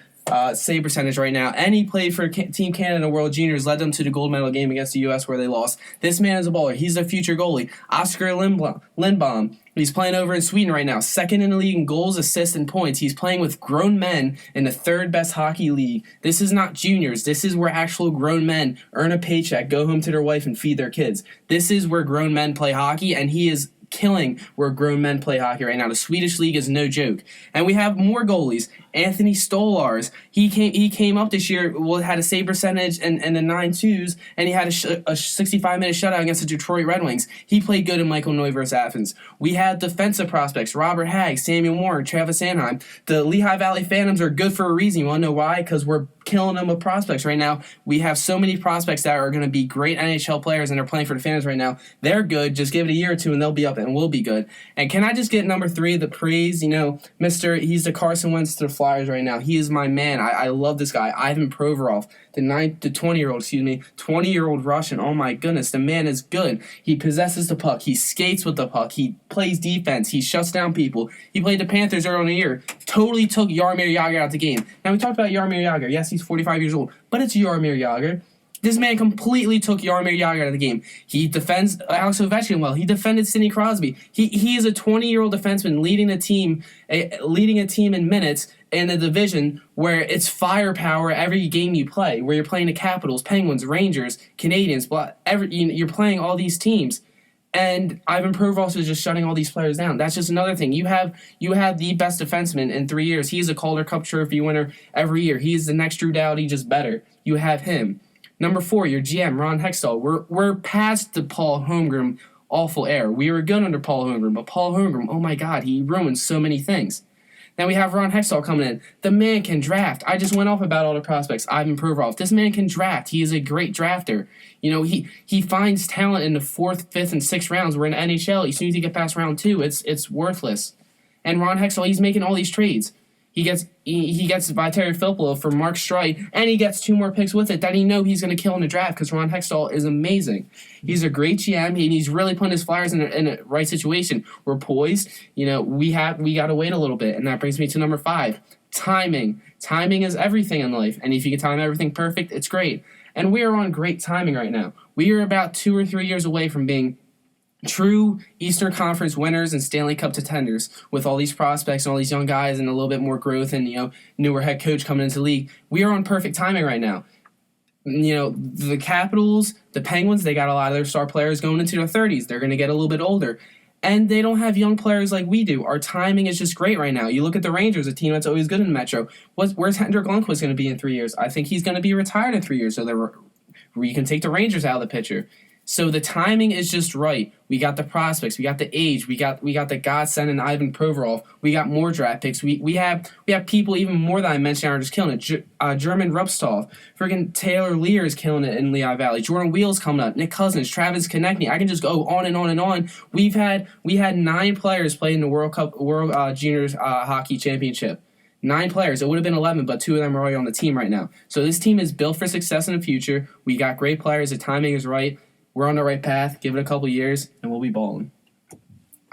save percentage right now. And he played for Team Canada World Juniors, led them to the gold medal game against the U.S. where they lost. This man is a baller. He's the future goalie. Oscar Lindblom. He's playing over in Sweden right now. 2nd in the league in goals, assists, and points. He's playing with grown men in the 3rd best hockey league. This is not juniors. This is where actual grown men earn a paycheck, go home to their wife, and feed their kids. This is where grown men play hockey, and he is killing where grown men play hockey right now. The Swedish league is no joke. And we have more goalies. Anthony Stolarz, he came up this year, had a save percentage and the 9.2s, and he had a 65-minute shutout against the Detroit Red Wings. He played good in Michael Noy versus Athens. We had defensive prospects, Robert Hagg, Samuel Moore, Travis Sanheim. The Lehigh Valley Phantoms are good for a reason. You want to know why? Because we're killing them with prospects right now. We have so many prospects that are going to be great NHL players, and they're playing for the Phantoms right now. They're good. Just give it a year or two, and they'll be up, and we'll be good. And can I just get number 3, the praise? He's the Carson Wentz to the Flyers right now. He is my man. I love this guy. Ivan Provorov, the 20-year-old Russian. Oh my goodness, the man is good. He possesses the puck. He skates with the puck. He plays defense. He shuts down people. He played the Panthers earlier in the year. Totally took Jaromir Jagr out of the game. Now we talked about Jaromir Jagr. Yes, he's 45 years old, but it's Jaromir Jagr. This man completely took Jaromir Jagr out of the game. He defends Alex Ovechkin well. He defended Sidney Crosby. He is a 20-year-old defenseman leading a team in minutes in a division where it's firepower every game you play, where you're playing the Capitals, Penguins, Rangers, Canadians, you're playing all these teams. And Ivan Provorov is just shutting all these players down. That's just another thing. You have the best defenseman in 3 years. He's a Calder Cup trophy winner every year. He's the next Drew Doughty, just better. You have him. Number 4, your GM, Ron Hextall. We're past the Paul Holmgren awful era. We were good under Paul Holmgren, but Paul Holmgren, oh my God, he ruined so many things. Now we have Ron Hextall coming in. The man can draft. I just went off about all the prospects. Ivan Provorov. This man can draft. He is a great drafter. He finds talent in the 4th, 5th, and 6th rounds. We're in the NHL. As soon as you get past round 2, it's worthless. And Ron Hextall, he's making all these trades. He gets Viteri Filppula for Mark Streit, and he gets 2 more picks with it that he know he's going to kill in the draft because Ron Hextall is amazing. He's a great GM, and he's really putting his Flyers in a right situation. We're poised. We got to wait a little bit, and that brings me to number 5, timing. Timing is everything in life, and if you can time everything perfect, it's great. And we are on great timing right now. We are about 2 or 3 years away from being true Eastern Conference winners and Stanley Cup contenders with all these prospects and all these young guys and a little bit more growth and newer head coach coming into the league. We are on perfect timing right now. The Capitals, the Penguins, they got a lot of their star players going into their 30s. They're going to get a little bit older. And they don't have young players like we do. Our timing is just great right now. You look at the Rangers, a team that's always good in the Metro. Where's Henrik Lundqvist going to be in 3 years? I think he's going to be retired in 3 years, so you can take the Rangers out of the picture. So the timing is just right. We got the prospects, we got the age, we got the godsend and Ivan Provorov. We got more draft picks. We have people even more that I mentioned are just killing it. German Rupstov, freaking Taylor Lear is killing it in Lehigh Valley. Jordan Wheel's coming up. Nick Cousins, Travis Konechny. I can just go on and on and on. We had 9 players play in the World Juniors Hockey Championship. 9 players. It would have been 11, but 2 of them are already on the team right now. So this team is built for success in the future. We got great players. The timing is right. We're on the right path. Give it a couple years, and we'll be balling.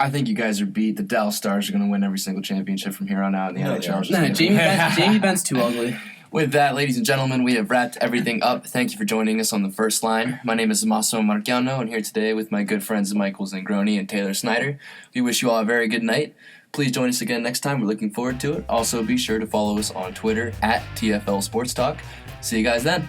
I think you guys are beat. The Dallas Stars are going to win every single championship from here on out in the NHL. Nah, Jamie Benn's too ugly. With that, ladies and gentlemen, we have wrapped everything up. Thank you for joining us on the first line. My name is Massimo Marchiano, and here today with my good friends Michael Zangroni and Taylor Snyder. We wish you all a very good night. Please join us again next time. We're looking forward to it. Also, be sure to follow us on Twitter at TFL Sports Talk. See you guys then.